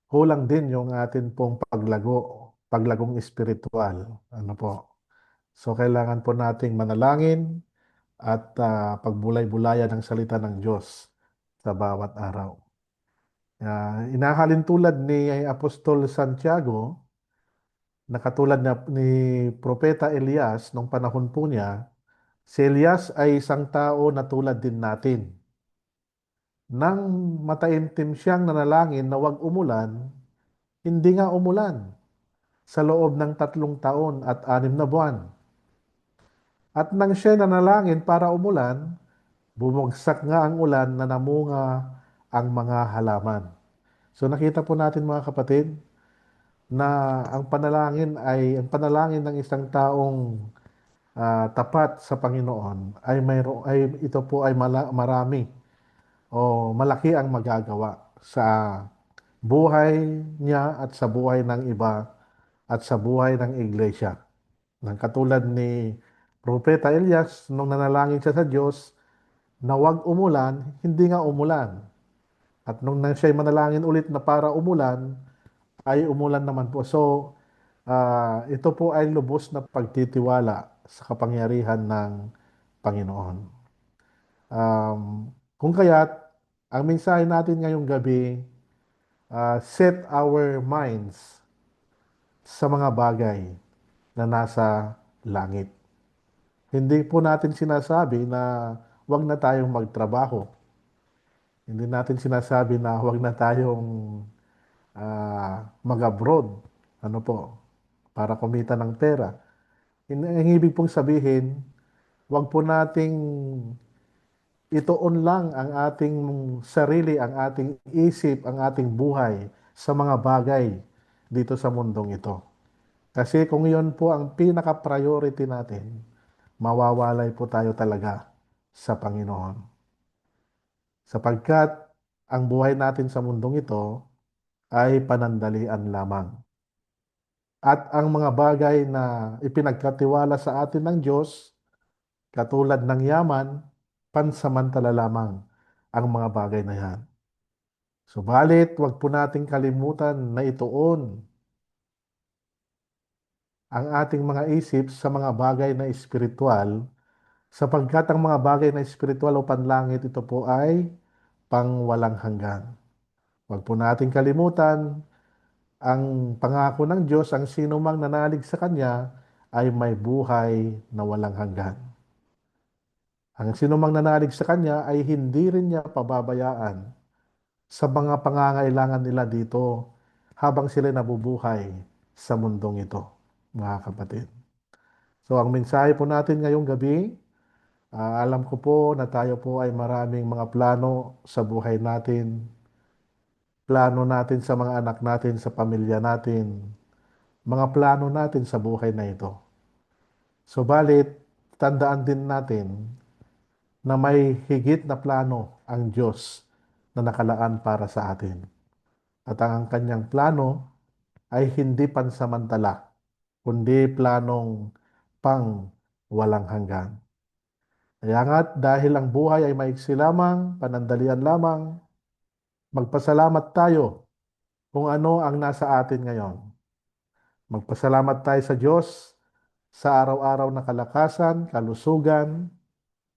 kulang din yung atin pong paglagong espiritual. Ano po? So kailangan po nating manalangin at pagbulay-bulayan ng salita ng Diyos sa bawat araw. Inahalin tulad ni Apostol Santiago, na katulad ni Propeta Elias nung panahon po niya, si Elias ay isang tao na tulad din natin. Nang mataimtim siyang nanalangin na wag umulan, hindi nga umulan sa loob ng 3 taon at 6 na buwan. At nang siya nanalangin para umulan, bumagsak nga ang ulan na namunga ang mga halaman. So nakita po natin, mga kapatid, na ang panalangin ng isang taong tapat sa Panginoon ay ito po ay marami o malaki ang magagawa sa buhay niya at sa buhay ng iba at sa buhay ng iglesia. Nang katulad ni Propeta Elias, nung nanalangin siya sa Diyos na wag umulan, hindi nga umulan. At nung siya'y manalangin ulit na para umulan, ay umulan naman po. So, ito po ay lubos na pagtitiwala sa kapangyarihan ng Panginoon. Kung kaya't, ang mensahe natin ngayong gabi, set our minds sa mga bagay na nasa langit. Hindi po natin sinasabi na wag na tayong magtrabaho. Hindi natin sinasabi na wag na tayong mag-abroad. Ano po? Para kumita ng pera. Ang ibig pong sabihin, wag po nating ituon lang ang ating sarili, ang ating isip, ang ating buhay sa mga bagay dito sa mundong ito. Kasi kung iyon po ang pinaka-priority natin, mawawalay po tayo talaga sa Panginoon. Sapagkat ang buhay natin sa mundong ito ay panandalian lamang. At ang mga bagay na ipinagkatiwala sa atin ng Diyos, katulad ng yaman, pansamantala lamang ang mga bagay na yan. Subalit, wag po nating kalimutan na ituon ang ating mga isip sa mga bagay na espiritual, sapagkat ang mga bagay na espiritual o panlangit, ito po ay pangwalang hanggan. Wag po nating kalimutan ang pangako ng Diyos, ang sino mang nanalig sa Kanya ay may buhay na walang hanggan. Ang sino mang nanalig sa Kanya ay hindi rin niya pababayaan sa mga pangangailangan nila dito habang sila nabubuhay sa mundong ito, mga kapatid. So ang mensahe po natin ngayong gabi, alam ko po na tayo po ay maraming mga plano sa buhay natin, plano natin sa mga anak natin, sa pamilya natin, mga plano natin sa buhay na ito. Subalit, tandaan din natin na may higit na plano ang Diyos na nakalaan para sa atin. At ang kanyang plano ay hindi pansamantala, kundi planong pang walang hanggan. Kaya nga't dahil ang buhay ay maiksi lamang, panandalian lamang, Magpasalamat tayo kung ano ang nasa atin ngayon. Magpasalamat tayo sa Diyos sa araw-araw na kalakasan, kalusugan,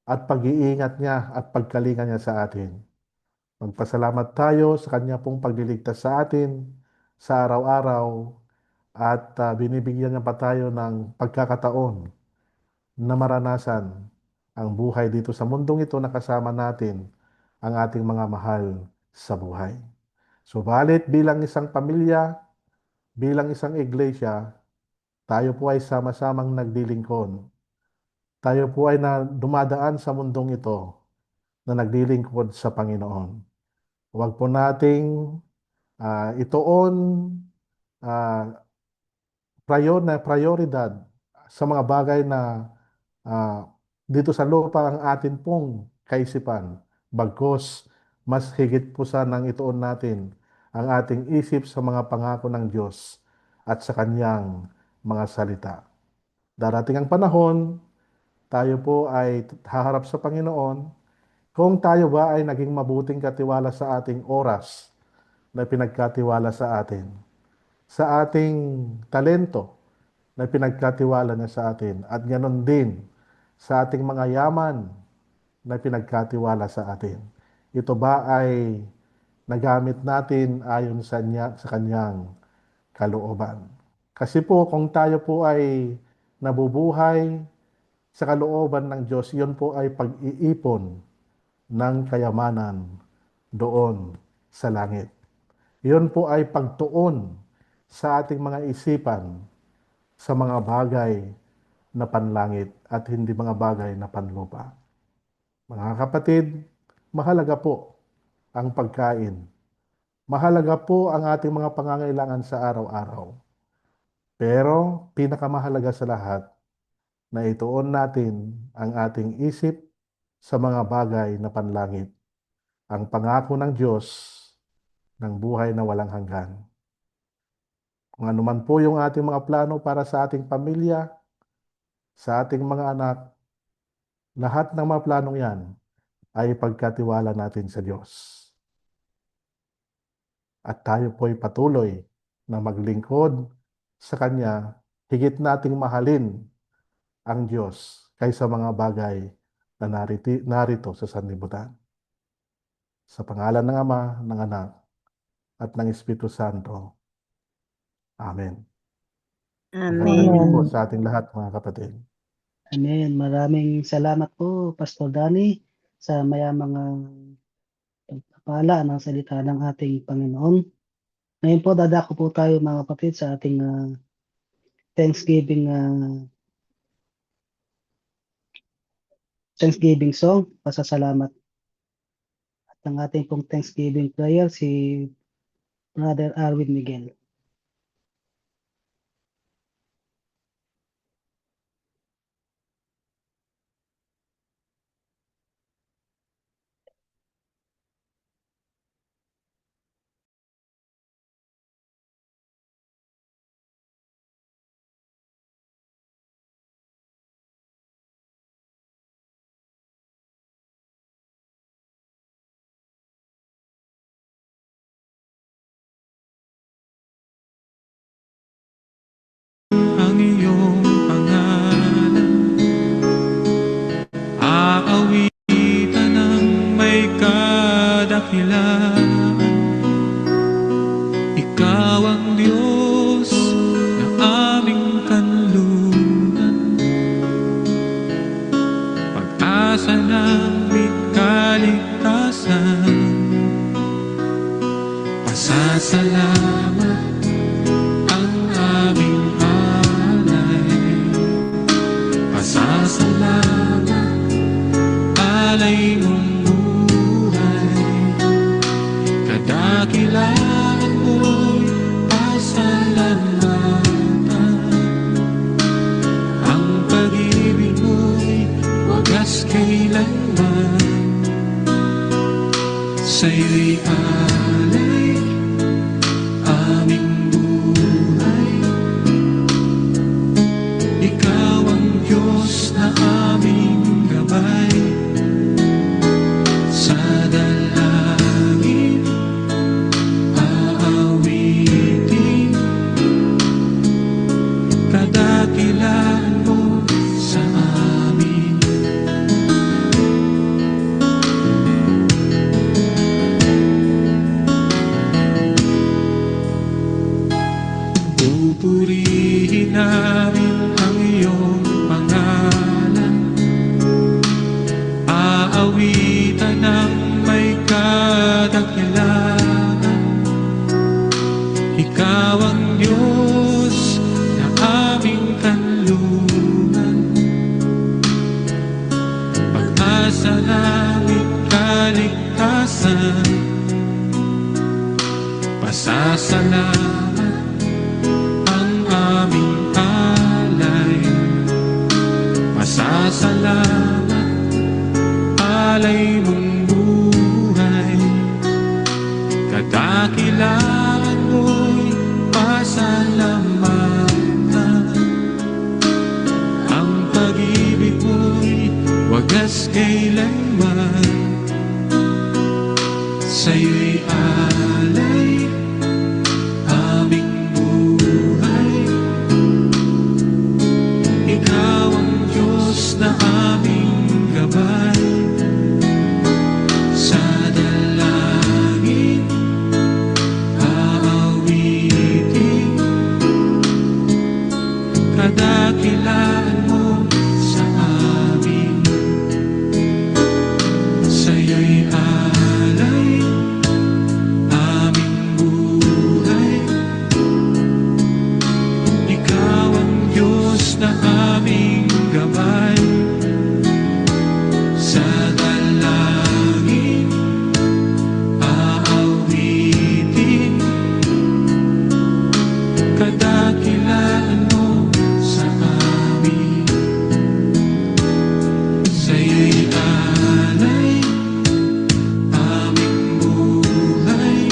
at pag-iingat niya at pagkalinga niya sa atin. Magpasalamat tayo sa Kanya pong pagliligtas sa atin sa araw-araw at binibigyan niya pa tayo ng pagkakataon na maranasan ang buhay dito sa mundong ito na kasama natin ang ating mga mahal sa buhay. Subalit bilang isang pamilya, bilang isang iglesia, tayo po ay sama-samang naglilingkod. Tayo po ay dumadaan sa mundong ito na naglilingkod sa Panginoon. Huwag po nating ituon prioridad sa mga bagay na dito sa lupa ang atin pong kaisipan. Bagkus, mas higit po sanang ituon natin ang ating isip sa mga pangako ng Diyos at sa Kanyang mga salita. Darating ang panahon, tayo po ay haharap sa Panginoon kung tayo ba ay naging mabuting katiwala sa ating oras na pinagkatiwala sa atin, sa ating talento na pinagkatiwala niya sa atin, at ganoon din sa ating mga yaman na pinagkatiwala sa atin. Ito ba ay nagamit natin ayon sa Kanyang kalooban? Kasi po kung tayo po ay nabubuhay sa kalooban ng Diyos, yun po ay pag-iipon ng kayamanan doon sa langit. Yun po ay pagtuon sa ating mga isipan sa mga bagay na panlangit at hindi mga bagay na panlupa. Mga kapatid, mahalaga po ang pagkain. Mahalaga po ang ating mga pangangailangan sa araw-araw. Pero pinakamahalaga sa lahat, na ituon natin ang ating isip sa mga bagay na panlangit. Ang pangako ng Diyos ng buhay na walang hanggan. Kung ano man po yung ating mga plano para sa ating pamilya, sa ating mga anak, lahat ng mga planong yan ay pagkatiwala natin sa Diyos. At tayo po ay patuloy na maglingkod sa Kanya, higit nating mahalin ang Diyos kaysa mga bagay na narito sa sanlibutan. Sa pangalan ng Ama, ng Anak, at ng Espiritu Santo. Amen. Amen po sa ating lahat, mga kapatid. Amen. Maraming salamat po, Pastor Danny, sa mayamang pagpapala ng salita ng ating Panginoon. Ngayon po, dadako po tayo, mga kapatid, sa ating Thanksgiving song, pasasalamat. At ang ating pong Thanksgiving prayer, si Brother Arwin Miguel. Ang iyong pangalan, aawitan ng may kadakilaan. Ikaw ang Diyos na aming kanluran, pag-asa namin kaligtasan. Pasasalamat ang aming pasasalamat, alay mong buhay. Kadakilaan mo'y pasalamatan. Ang pag-ibig mo'y wagas kailanman. Sa'yo'y alay aming buhay. Ikaw ang Diyos na aming gabay. Sa dalangin langit kaligtasan. Pasasalamat ang aming alay. Pasasalamat alay mong buhay. Kadakilaan mo'y pasalamatan. Ang pag-ibig mo'y wagas kailanman. Sa'yo'y alay aming buhay. Ikaw ang Diyos na aming gabay. Sa dalangin aawitin. Kadakilaan mo sa amin. Sa'yo'y alay aming buhay. Ikaw ang Diyos na aming gabay. Sa dalangin aawitin. Kadakilaan mo sa amin. Sa'yo'y alay aming buhay.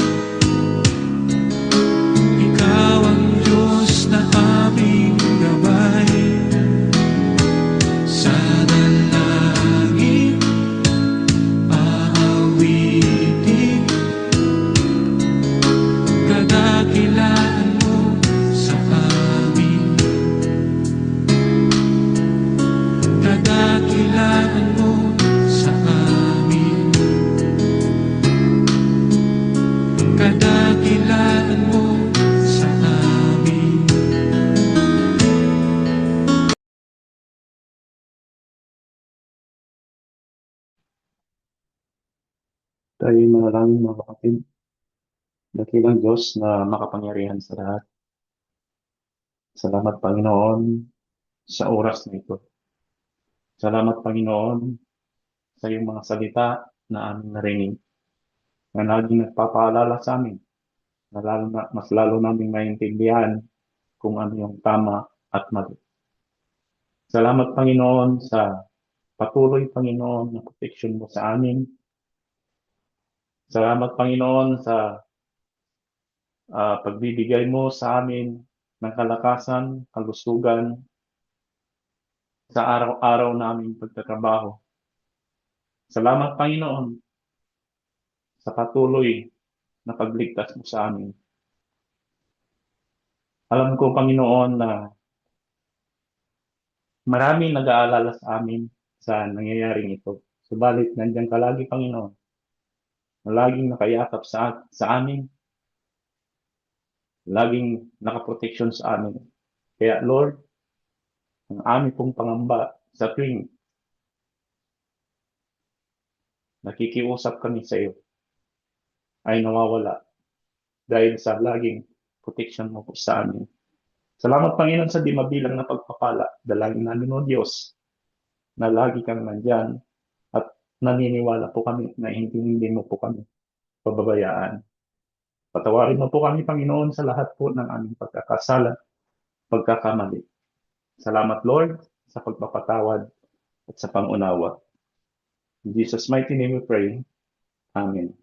Ikaw ang Diyos na aming gabay. Sa dalangin aawitin. Kadakilaan mo sa amin. Kadakilaan mo sa amin. Kadakilaan mo sa amin. Tayo manalangin mga kapatid. Dakilang Diyos na makapangyarihan sa lahat. Salamat Panginoon sa oras na ito. Salamat Panginoon sa iyong mga salita na aming narinig. Na laging nagpapaalala sa amin. Na mas lalo naming maintindihan kung ano yung tama at mali. Salamat Panginoon sa patuloy Panginoon na protection mo sa amin. Salamat Panginoon sa pagbibigay mo sa amin ng kalakasan, kalusugan sa araw-araw naming pagtatrabaho. Salamat Panginoon sa patuloy na pagligtas mo sa amin. Alam ko Panginoon na maraming nag-aalala sa amin sa nangyayaring ito. Subalit nandiyan ka lagi Panginoon na laging nakayakap sa amin, laging nakaproteksyon sa amin. Kaya Lord, ang aming pong pangamba sa tuwing nakikiusap kami sa iyo ay nawawala dahil sa laging protection mo po sa amin. Salamat Panginoon sa di mabilang na pagpapala. Dalangin namin o Diyos na lagi kang nandyan at naniniwala po kami na hindi mo po kami pababayaan. Patawarin mo po kami, Panginoon, sa lahat po ng aming pagkakasala, pagkakamali. Salamat, Lord, sa pagpapatawad at sa pangunawa. In Jesus' mighty name we pray. Amen.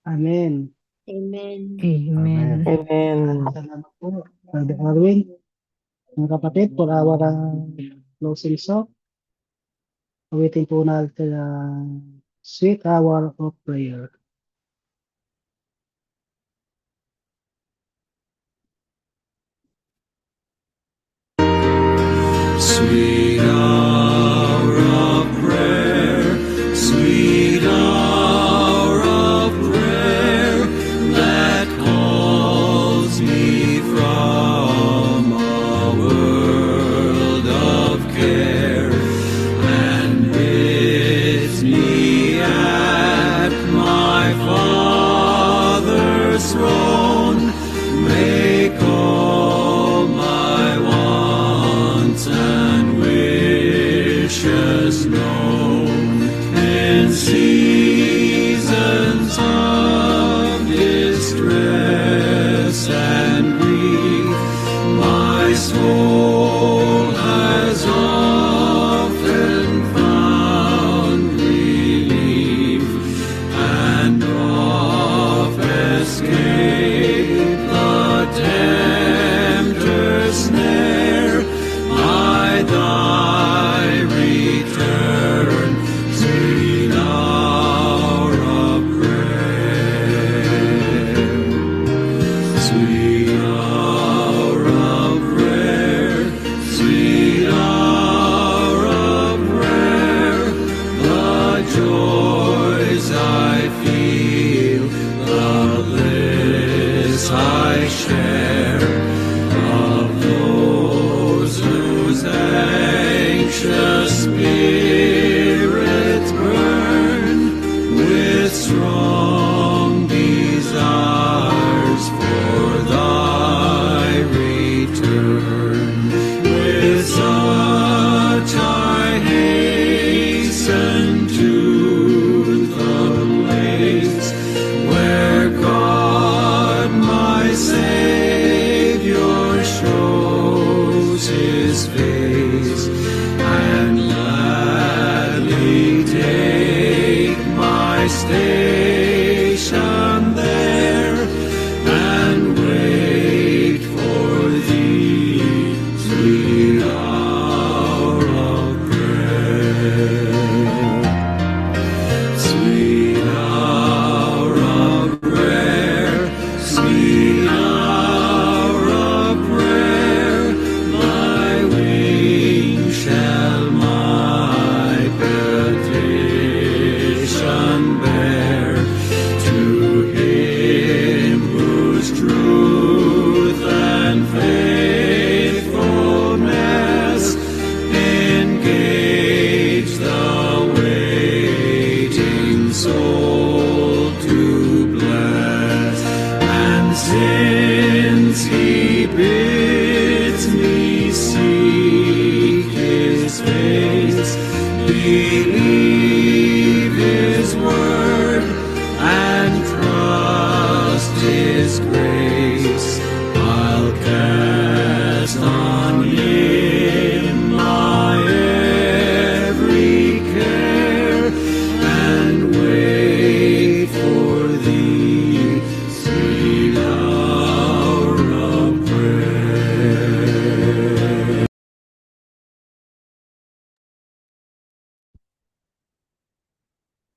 Amen. Amen. Amen. Salamat po, Brother Arwin. Mga kapatid, for our closing song, awitin po natin ang Sweet Hour of Prayer. Sweet hour of prayer, sweet hour of prayer that calls me from a world of care and bids me at my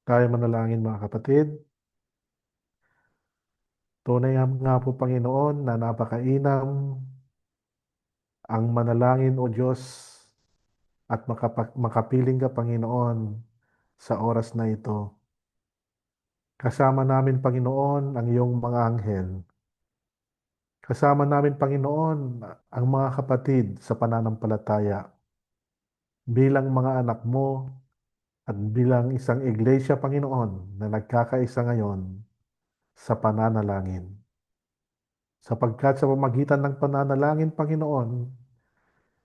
Tayo manalangin mga kapatid. Tunay nga po Panginoon na napakainam ang manalangin o Diyos at makapiling ka Panginoon sa oras na ito. Kasama namin Panginoon ang iyong mga anghel. Kasama namin Panginoon ang mga kapatid sa pananampalataya bilang mga anak mo at bilang isang iglesia Panginoon na nagkakaisa ngayon sa pananalangin. Sapagkat sa pamagitan ng pananalangin, Panginoon,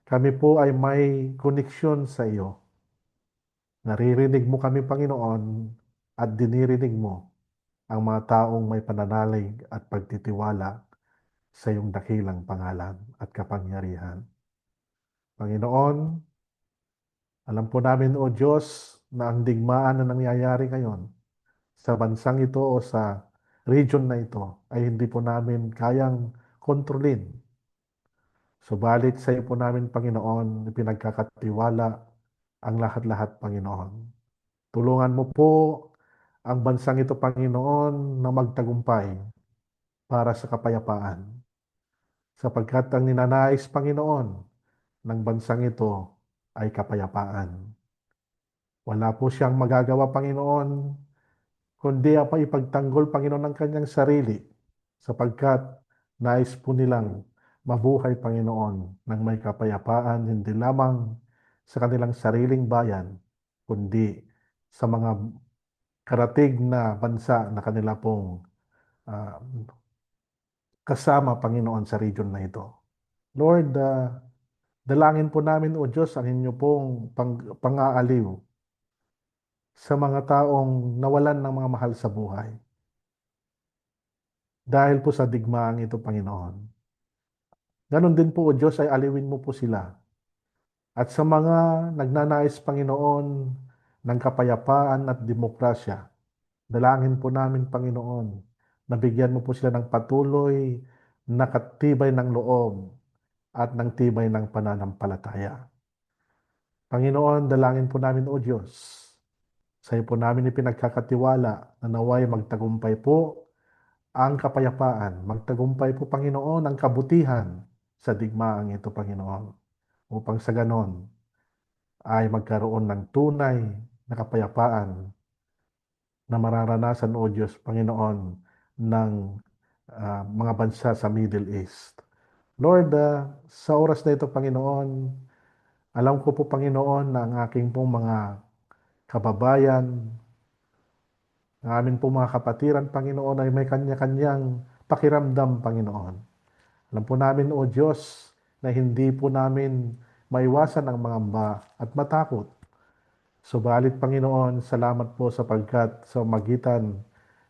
kami po ay may koneksyon sa iyo. Naririnig mo kami, Panginoon, at dinirinig mo ang mga taong may pananalig at pagtitiwala sa iyong dakilang pangalan at kapangyarihan. Panginoon, alam po namin, O Diyos, na ang digmaan na nangyayari ngayon sa bansang ito o sa region na ito ay hindi po namin kayang kontrolin. Subalit sa iyo po namin, Panginoon, ipinagkakatiwala ang lahat-lahat, Panginoon. Tulungan mo po ang bansang ito, Panginoon, na magtagumpay para sa kapayapaan. Sapagkat ang ninanais, Panginoon, ng bansang ito ay kapayapaan. Wala po siyang magagawa, Panginoon, kundi ipagtanggol, Panginoon, ng kanyang sarili, sapagkat nais po nilang mabuhay, Panginoon, ng may kapayapaan, hindi lamang sa kanilang sariling bayan, kundi sa mga karatig na bansa na kanila pong ah, kasama, Panginoon, sa region na ito. Lord, dalangin po namin, O Diyos, ang inyo pong pang-aaliw sa mga taong nawalan ng mga mahal sa buhay. Dahil po sa digmaang ito, Panginoon. Ganon din po, O Diyos, ay aliwin mo po sila. At sa mga nagnanais, Panginoon, ng kapayapaan at demokrasya, dalangin po namin, Panginoon, na bigyan mo po sila ng patuloy na katibay ng loob at ng tibay ng pananampalataya. Panginoon, dalangin po namin, O Diyos, sa iyo po namin ipinagkakatiwala na naway magtagumpay po ang kapayapaan, magtagumpay po, Panginoon, ang kabutihan sa digmaang ito, Panginoon, upang sa ganon ay magkaroon ng tunay na kapayapaan na mararanasan, O Diyos, Panginoon, ng mga bansa sa Middle East. Lord, sa oras na ito, Panginoon, alam ko po, Panginoon, na ang aking pong mga kababayan, ang amin pong mga kapatiran, Panginoon, ay may kanya-kanyang pakiramdam, Panginoon. Alam po namin, O Diyos, na hindi po namin maiwasan ang mangamba at matakot. Subalit, Panginoon, salamat po sapagkat sa magitan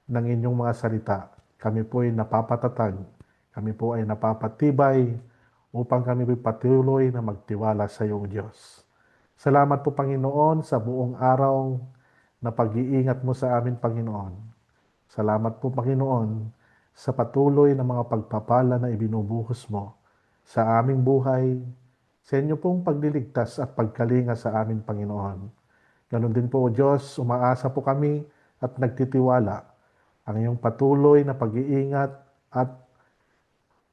ng inyong mga salita, kami po ay napapatatag, kami po ay napapatibay upang kami po patuloy na magtiwala sa iyong Diyos. Salamat po, Panginoon, sa buong araw na pag-iingat mo sa amin, Panginoon. Salamat po, Panginoon, sa patuloy na mga pagpapala na ibinubuhos mo sa aming buhay, sa inyo pong pagliligtas at pagkalinga sa amin, Panginoon. Ganon din po, O Diyos, umaasa po kami at nagtitiwala ang iyong patuloy na pag-iingat at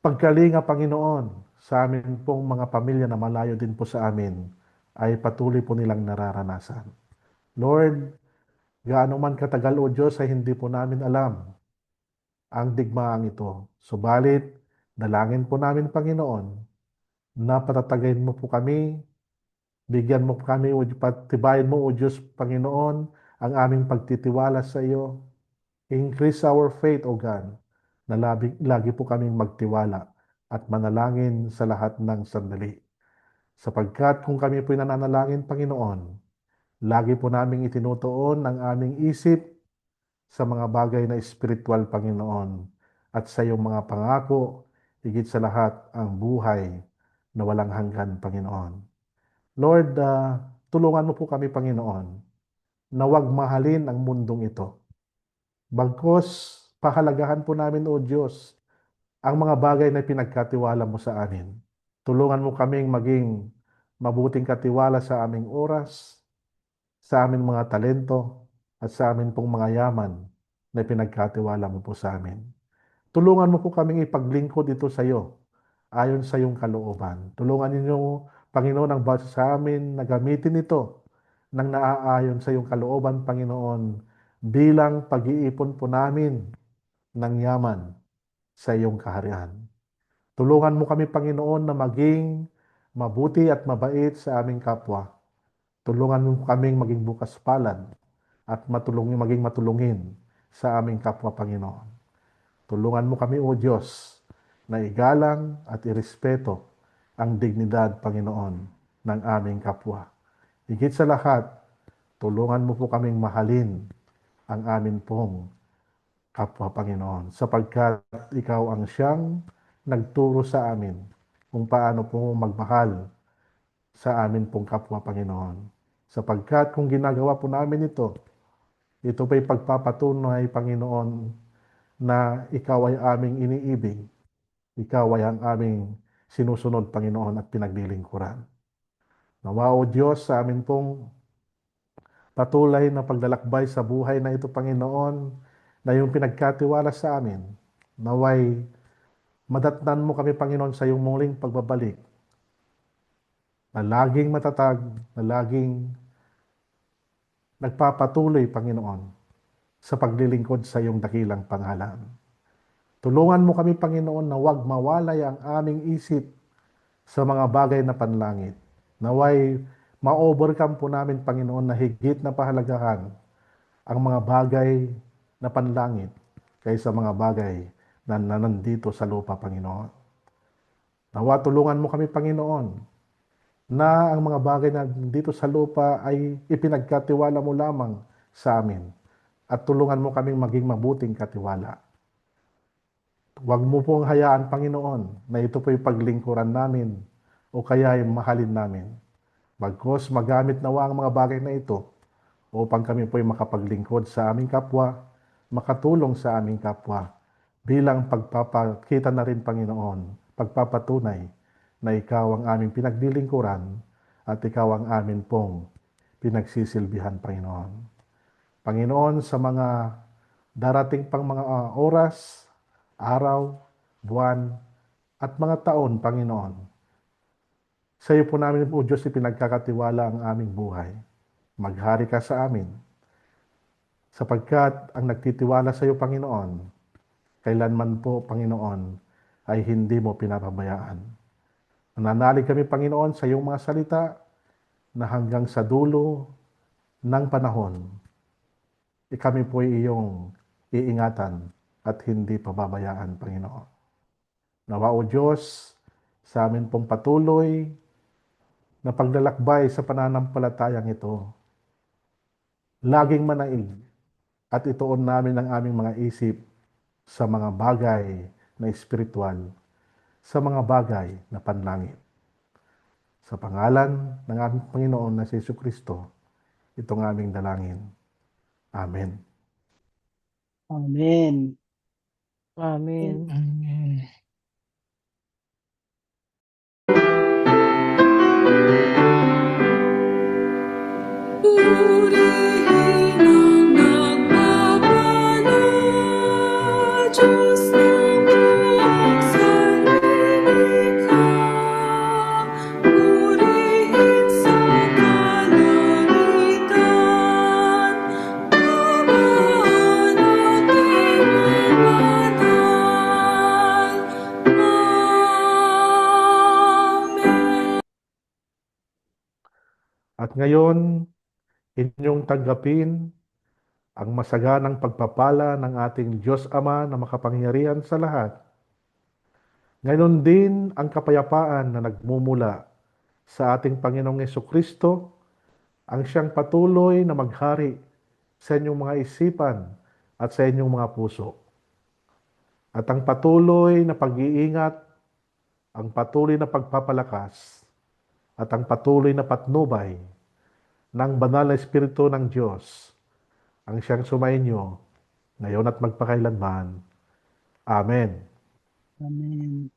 pagkalinga, Panginoon, sa amin pong mga pamilya na malayo din po sa amin ay patuloy po nilang nararanasan. Lord, gaano man katagal, O Diyos, ay hindi po namin alam ang digmaang ito. Subalit, dalangin po namin, Panginoon, na patatagayin mo po kami, bigyan mo po kami, patibayin mo, O Diyos, Panginoon, ang aming pagtitiwala sa iyo. Increase our faith, O God, na lagi po kaming magtiwala at manalangin sa lahat ng sandali. Sapagkat kung kami po'y nananalangin, Panginoon, lagi po naming itinutuon ang aming isip sa mga bagay na espiritual, Panginoon, at sa iyong mga pangako, higit sa lahat ang buhay na walang hanggan, Panginoon. Lord, tulungan mo po kami, Panginoon, na huwag mahalin ang mundong ito. Bagkus, pahalagahan po namin, O Diyos, ang mga bagay na pinagkatiwala mo sa amin. Tulungan mo kaming maging mabuting katiwala sa aming oras, sa aming mga talento, at sa amin pong mga yaman na pinagkatiwala mo po sa amin. Tulungan mo po kaming ipaglingkod ito sa iyo ayon sa iyong kalooban. Tulungan ninyo, Panginoon, ang bawat sa amin na gamitin ito ng naaayon sa iyong kalooban, Panginoon, bilang pag-iipon po namin ng yaman sa iyong kaharian. Tulungan mo kami, Panginoon, na maging mabuti at mabait sa aming kapwa. Tulungan mo kaming maging bukas palad at maging matulungin sa aming kapwa, Panginoon. Tulungan mo kami, O Diyos, na igalang at irespeto ang dignidad, Panginoon, ng aming kapwa. Higit sa lahat, tulungan mo po kaming mahalin ang amin pong kapwa, Panginoon, sapagkat ikaw ang siyang nagturo sa amin kung paano po magmahal sa amin pong kapwa, Panginoon. Sapagkat kung ginagawa po namin ito pa'y pagpapatunay, Panginoon, na ikaw ay aming iniibig, ikaw ay ang aming sinusunod, Panginoon, at pinaglilingkuran. Nawa, O Diyos, sa amin pong patuloy na paglalakbay sa buhay na ito, Panginoon, na yung pinagkatiwala sa amin, naway madatnan mo kami, Panginoon, sa iyong muling pagbabalik, na laging matatag, na laging nagpapatuloy, Panginoon, sa paglilingkod sa iyong dakilang pangalan. Tulungan mo kami, Panginoon, na huwag mawalay ang aming isip sa mga bagay na panlangit. Naway ma-overcome po namin, Panginoon, na higit na pahalagahan ang mga bagay na panlangit kaysa mga bagay na nandito sa lupa, Panginoon. Nawa tulungan mo kami, Panginoon, na ang mga bagay na dito sa lupa ay ipinagkatiwala mo lamang sa amin at tulungan mo kaming maging mabuting katiwala. Huwag mo pong hayaan, Panginoon, na ito po'y paglingkuran namin o kaya ay mahalin namin. Bagkus magamit nawa ang mga bagay na ito upang kami po'y makapaglingkod sa aming kapwa, makatulong sa aming kapwa, bilang pagpapakita na rin, Panginoon, pagpapatunay na ikaw ang aming pinaglilingkuran at ikaw ang amin pong pinagsisilbihan, Panginoon. Panginoon, sa mga darating pang mga oras, araw, buwan, at mga taon, Panginoon, sa iyo po namin, O Diyos, ipinagkakatiwala ang aming buhay. Maghari ka sa amin, sapagkat ang nagtitiwala sa iyo, Panginoon, kailanman po, Panginoon, ay hindi mo pinapabayaan. Nananalig kami, Panginoon, sa iyong mga salita na hanggang sa dulo ng panahon, kami po ay iyong iingatan at hindi pababayaan, Panginoon. Nawa, O Diyos, sa amin pong patuloy na paglalakbay sa pananampalatayang ito, laging manaig at ituon namin ang aming mga isip sa mga bagay na espiritual, sa mga bagay na panlangit. Sa pangalan ng aming Panginoon na si Jesucristo, itong aming dalangin. Amen. Amen. Amen. Purihin ang nagpapala, Diyos ng buong sanlilikha. Purihin sa kalangitan, Ama nating banal. Amen. At ngayon, inyong tanggapin ang masaganang pagpapala ng ating Diyos Ama na makapangyarihan sa lahat. Ngayon din ang kapayapaan na nagmumula sa ating Panginoong Jesucristo, ang siyang patuloy na maghari sa inyong mga isipan at sa inyong mga puso. At ang patuloy na pag-iingat, ang patuloy na pagpapalakas, at ang patuloy na patnubay ng banal na Espiritu ng Diyos ang siyang sumainyo ngayon at magpakailanman. Amen. Amen.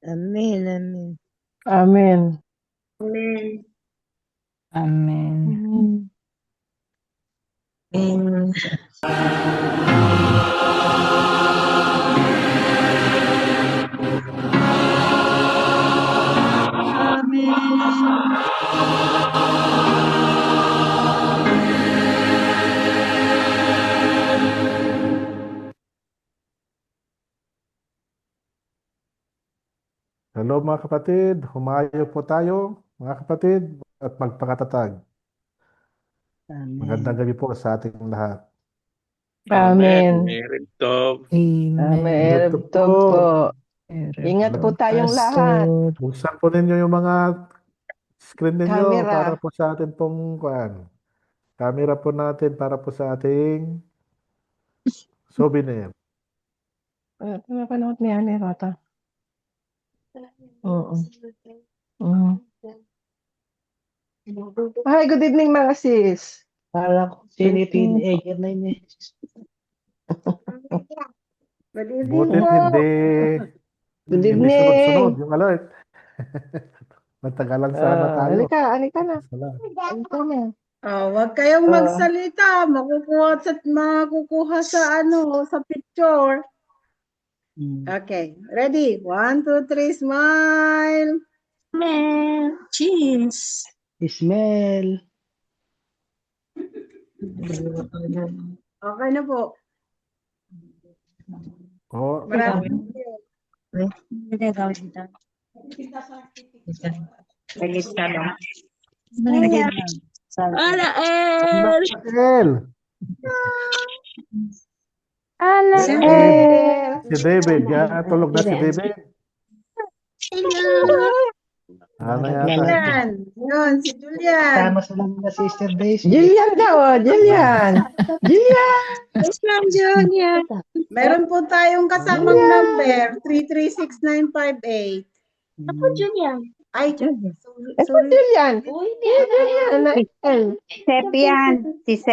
Amen. Amen. Amen. Amen. Amen. Amen. Hello mga kapatid, humayo po tayo mga kapatid at magpakatatag. Magandang Amen. gabi po sa ating lahat. Amen. Meron to. Amen. Ito Erev Tov po. Ingat po tayong lahat. Buksan po ninyo yung mga screen ninyo Camera. para po sa atin pong camera po natin para po sa ating souvenir. Napanood niya ni Rata. Oo. Hi, good evening mga sis. Para ko teenager na yun eh. Good Buti evening po. hindi Good hindi sunod-sunod evening. yung alert. Natagalan sana tayo. Halika na. Salamat. Halika na. Huwag kayong magsalita. Makukuha sa sa picture. Okay, ready? 1, 2, 3, smile. Cheese. Ismael. Okay na po. Oh, Maraming Hindi gawin dito. Lagis ka lang. Ala, El! Ala, Si David, tulog na si David. Ano yata? Julian. Yun, si Julian. Tama sa lang na Sister Daisy. Jillian daw, Jillian. Islam Junior. Meron po tayong kasamang number, 336958. Ako Junior. Ay, Ito, sorry. Jillian. Jillian. Sep yan. Si Sep.